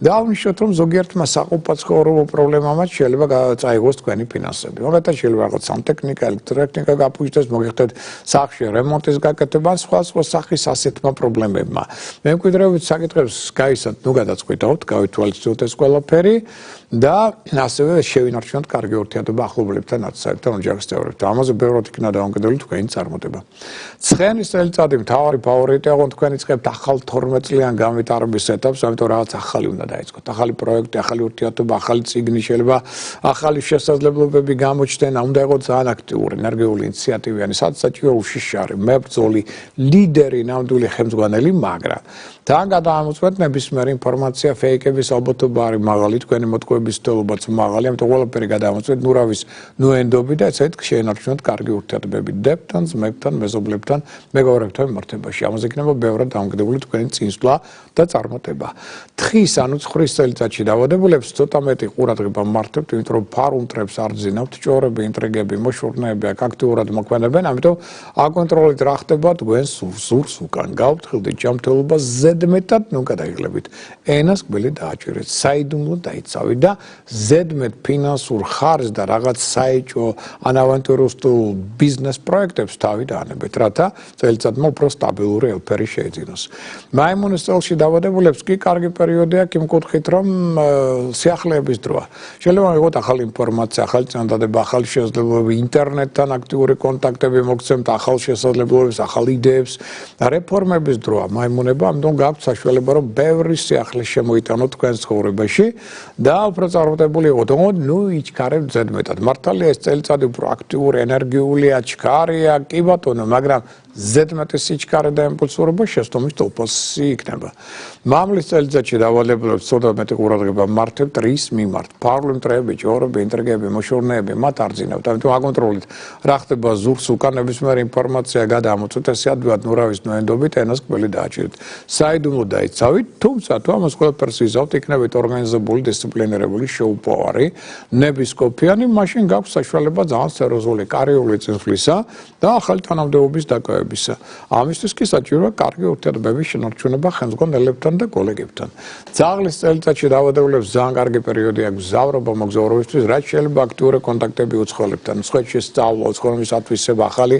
A: და აღვნიშნოთ, რომ ზოგიერთმა საყოფაცხოვრებო პრობლემამაც შეიძლება წაიღოს თქვენი ფინანსები. მაგალითად, შეიძლება რაღაც სანტექნიკა, ელექტროტექნიკა გაფუჭდეს, მოგიხდეთ სახლში რემონტის გაკეთება, სხვა სახის ასეთმა პრობლემებმა. მემკვიდრეობით საკითხებს გაისად, ნუ გადაწყვიტავთ, გავითვალისწინოთ ეს ყველაფერი და ასევე შევინარჩუნოთ კარგი ურთიერთობა ახლობლებთან, ნაცნობებთან, ოჯახის წევრებთან. ამაზე ბევრად იქნა დამოკიდებული თქვენი წარმატება. ცხენის წელიწადი მთავარი ფავორიტია, თქვენ იწყებთ ახალ 12 წლიან განვითარების ეტაპს, ამიტომ რაღაც ახალი უნდა დაიწყოთ. ახალი პროექტი, ახალი ურთიერთობა, ახალი წიგნი, შეიძლება ახალი შესაძლებლობები გამოჩნდნენ, უნდა იყოს ძალიან აქტიური, ენერგიული, ინიციატივიანი, საჭირო უშიშარი, მებრძოლი, ლიდერი, ნამდვილი ხელმძღვანელი, მაგრამ თან გადაამოწმეთ ნებისმიერი ინფორმაცია, ფეიკების ალბათობა არის მაღალი, თქვენი მოტყუების ცდელობაც მაღალი, ამიტომ ყველაფერი გადაამოწმეთ ნურავის ნუენდობი და ესეთ შეენარჩუნოთ კარგი ურთიერთობები დებთან, ძმებთან, მეზობლებთან, მეგობრებთან მიმართებაში. ამაზე იქნება ბევრად დამოკიდებული თქვენი წინსვლა და წარმატება. თხის ანუ ცხრის წელიწადში დაავადებულებს ცოტა მეტი ყურადღება მართებთ, იმიტომ რომ ფარუმტრებს არ ძინავთ, ჭორები, ინტრიგები, მოშორნეები აქ აქტიურად მოქმედებენ, ამიტომ აკონტროლეთ რა ხდება თქვენს სურს უკან. გავფრთხილდით ჯანმრთელობა ზედმეტად ნუ გადაიღლებით. ენას კბილი დააჭირეთ, საიდუმლო დაიცავით და ზედმეტ ფინანსურ ხარჯს და რაღაც საეჭვო ან ავანტიურისტულ ბიზნეს პროექტებს თავი დაანებეთ, რათა წელიწადმა უფრო სტაბილური ელფერი შეეძინოს. მაიმუნის წელში დაავადებულებს კი კარგი პერიოდი აქვს იმ კუთხით, რომ სიახლეების დროა. შეიძლება მიღოთ ახალი ინფორმაცია, ახალი წინადადება, ახალი შესაძლებლობები, ინტერნეტთან აქტიური კონტაქტები მოგცემთ, ახალ შესაძლებლობებს, ახალ იდეებს, რეფორმების დროა მაიმუნება, ამიტომ გაქვთ საშუალება, რომ ბევრი სიახლე შემოიტანოთ თქვენს ცხოვრებაში და უფრო წარმატებული იყოთ. ნუ იჩქარებთ ზედმეტად. მართალია ეს წელიწადი უფრო აქტიური, ენერგიულია, ჩქარია, კი ბატონო, მაგრამ ზედმეტი სიჩქარე და იმპულსურობა შეცდომის თვალსაზრისით იქნება. მამლის წელიწადში დავალებულებს ცოტა მეტი ყურადღება მართებთ რის მიმართ. ფარული მტრეები, ჭორები, ინტრიგები, მოშორნეები მათ არძინავთ. ამიტომ აკონტროლით რა ხდება ზურგს უკან ნებისმიერი ინფორმაცია გადამოწვეთ, ესე ადვილად ნურავის ნოენდობით ენას ყველი დააჭირეთ. საიდუმლო დაიცავით, თუმცა თუ ამას ყველაფერს იზავთ, იქნებით ორგანიზებული, დისციპლინირებული, შეუპოვარი, ნებისყოფიანი, მაშინ გაქვს საშუალება ძალიან სერიოზული კარიერული წინსვლისა და ახალი თანამდებობის დაკავებისა. ამისთვის კი საჭიროა კარგი ურთიერთობების შენარჩუნება ხელმძღვანელებთან და კოლეგებთან. ძაღლის წელიწადში დაავადებულებს ძალიან კარგი პერიოდი აქვს მგზავრობა მოგზაურობისთვის, რაც შეიძლება აქტიური კონტაქტები უცხოელებთან, მსხვერპლში სწავლა, უცხოენის ათვისება, ახალი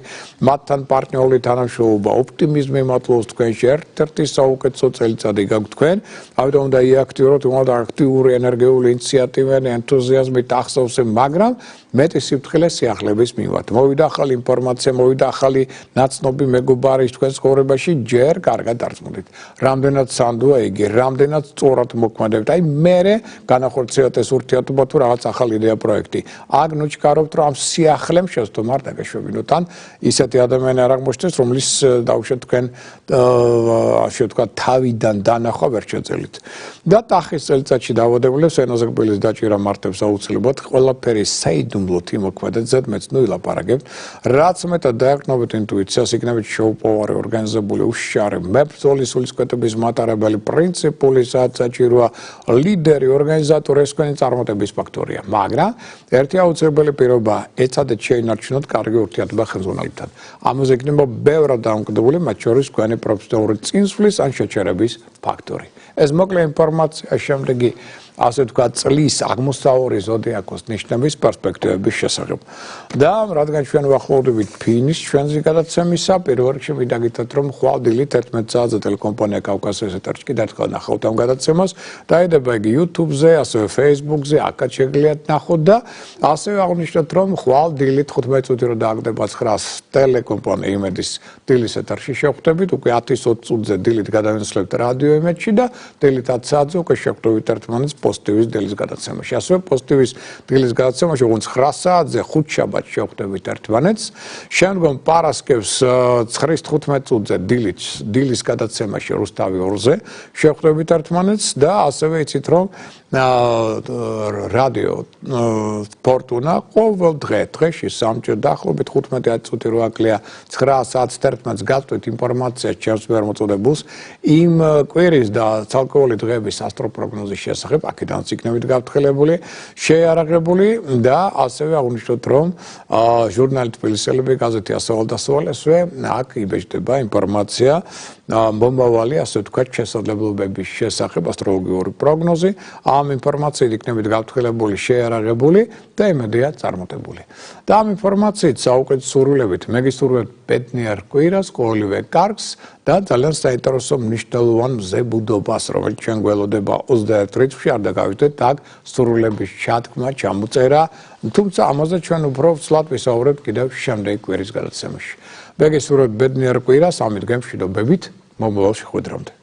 A: მათთან პარტნიორული თანამშრომლობა, ოპტიმიზმი მათლობს თქვენში, ერთ-ერთი საუკეთესო წელიწადი გაქვთ თქვენ, ამიტომ უნდა იაქტიუროთ, უნდა აქტიური, ენერგიული, ინიციატივიანი, ენთუზიაზმით ახსოვსე, მაგრამ მეტი სიფრთხილე სიახლეების მიმართ. მოვიდა ახალი ინფორმაცია, მოვიდა ახალი ნაცნობი მეგობარი თქვენს ცხოვრებაში, ჯერ კარგად დარწმუნდით. რამდენად სანდოა იგი, რამდენად სწორად მოქმედებთ. აი მერე განახორციელოთ ეს ურთიერთობა თუ რაღაც ახალი იდეა პროექტი. აქ ნუჩქარობთ, რომ ამ სიახლემ შეცდომა არ დაგეშვებინოთ. ან ისეთი ადამიანი არ აღმოჩნდეს, რომლის დაუშვათ თქვენ ასე ვთქვათ, თავიდან დანახვა ვერ შეძელით. და ტახის წელიწადში დაავადებულებს ენაზე კბილის დაჭირა მართებს აუცილებლად ყველაფერი საიდუმლოდ იმოქმედეთ, ზედმეტ ნუ ილაპარაკებთ. რაც მეტად დაეყრდნობთ ინტუიციას, იქნებით შეუპოვარი, ორგანიზებული, უშიშარი, მებრძოლი, სულისკვეთების მატარებელი, პრინციპული, სადაც საჭიროა ლიდერი, ორგანიზატორი, ეს თქვენი წარმატების ფაქტორია. მაგრამ ერთი აუცილებელი პირობაა, ეცადეთ შეინარჩუნოთ კარგი ურთიერთობა ხელმძღვანელებთან. ამაზე იქნება ბევრად დამოკიდებული, მათ შორის თქვენი პროფესიონალური წინსვლის ან შეჩერების ფაქტორი. ეს მოკლე ინფორმაცია შემდეგი ასე ვთქვათ, წლის აღმოსავლური ზოდიაქოს ნიშნების პერსპექტივების შესახებ. და რადგან ჩვენ ვახლოვდებით ფინის ჩვენზე გადაცემისა, პირველ რიგში მინდა გითხრათ, რომ ხვალ დილით 11 საათზე ტელეკომპანია კავკასიის ეთერში კიდევ ერთხელ ნახავთ ამ გადაცემას. დაიდება იგი YouTube-ზე, ასევე Facebook-ზე, აქაც შეგიძლიათ ნახოთ და ასევე აღნიშნოთ, რომ ხვალ დილით 15 წუთი რო დააგდება 9-ს ტელეკომპანია იმედის დილის ეთერში შევხვდებით, უკვე 10-20 წუთზე დილით გადავინაცვლებთ რადიო იმედში და დილით 10 საათზე უკვე შევხვდებით ერთმანეთს პოზიტივის დილის გადაცემაში. ასევე პოზიტივის დილის გადაცემაში, როგორც 9 საათზე 5 შაბათს შევხვდებით ერთმანეთს. შემდგომ პარასკევს 9-15 წუთზე დილის გადაცემაში რუსთავი 2-ზე შევხვდებით ერთმანეთს და ასევე იცით რომ რადიო ფორტუნა ყოველ დღეში სამჯერ დაახლოებით 15 წუთი რო აკლია 9 საათს 11-ს გაწვით ინფორმაციას ჩემს მიერ მოწოდებულს იმ კვირის და ცალკეული დღეების ასტროპროგნოზის შესახებ აქედანაც იქნებით გაფრთხილებული, შეიარაღებული და ასევე აღნიშნოთ, რომ ჟურნალი თბილისელები, გაზეთი ასეულდასოვალესვე აქ იბეჭდება ინფორმაცია მომავალი, ასე ვთქვათ, შესაძლებლობების შესახებ ასტროლოგიური პროგნოზი. ამ ინფორმაციით იქნებით გაფრთხილებული, შეიარაღებული და იმედია წარმატებული. და ამ ინფორმაციით საუკეთესო სურვილებით მე გისურვებთ ბედნიერ კვირას, ყოველივე კარგს და ძალიან საინტერესო მნიშვნელოვან მზებუდობას, რომელიც ჩვენ გველოდება 21 რიცხვში, არ დაგავიწყდეთ აქ სურვილების ჩათქმა, ჩამოწერა, თუმცა ამაზე ჩვენ უფრო ვცლად ვისაუბრებთ კიდევ შემდეგი კვირის გადაცემაში. მე გისურვებთ ბედნიერ კვირას, ამით გემშვიდობებით, მომავალ შეხვედრამდე.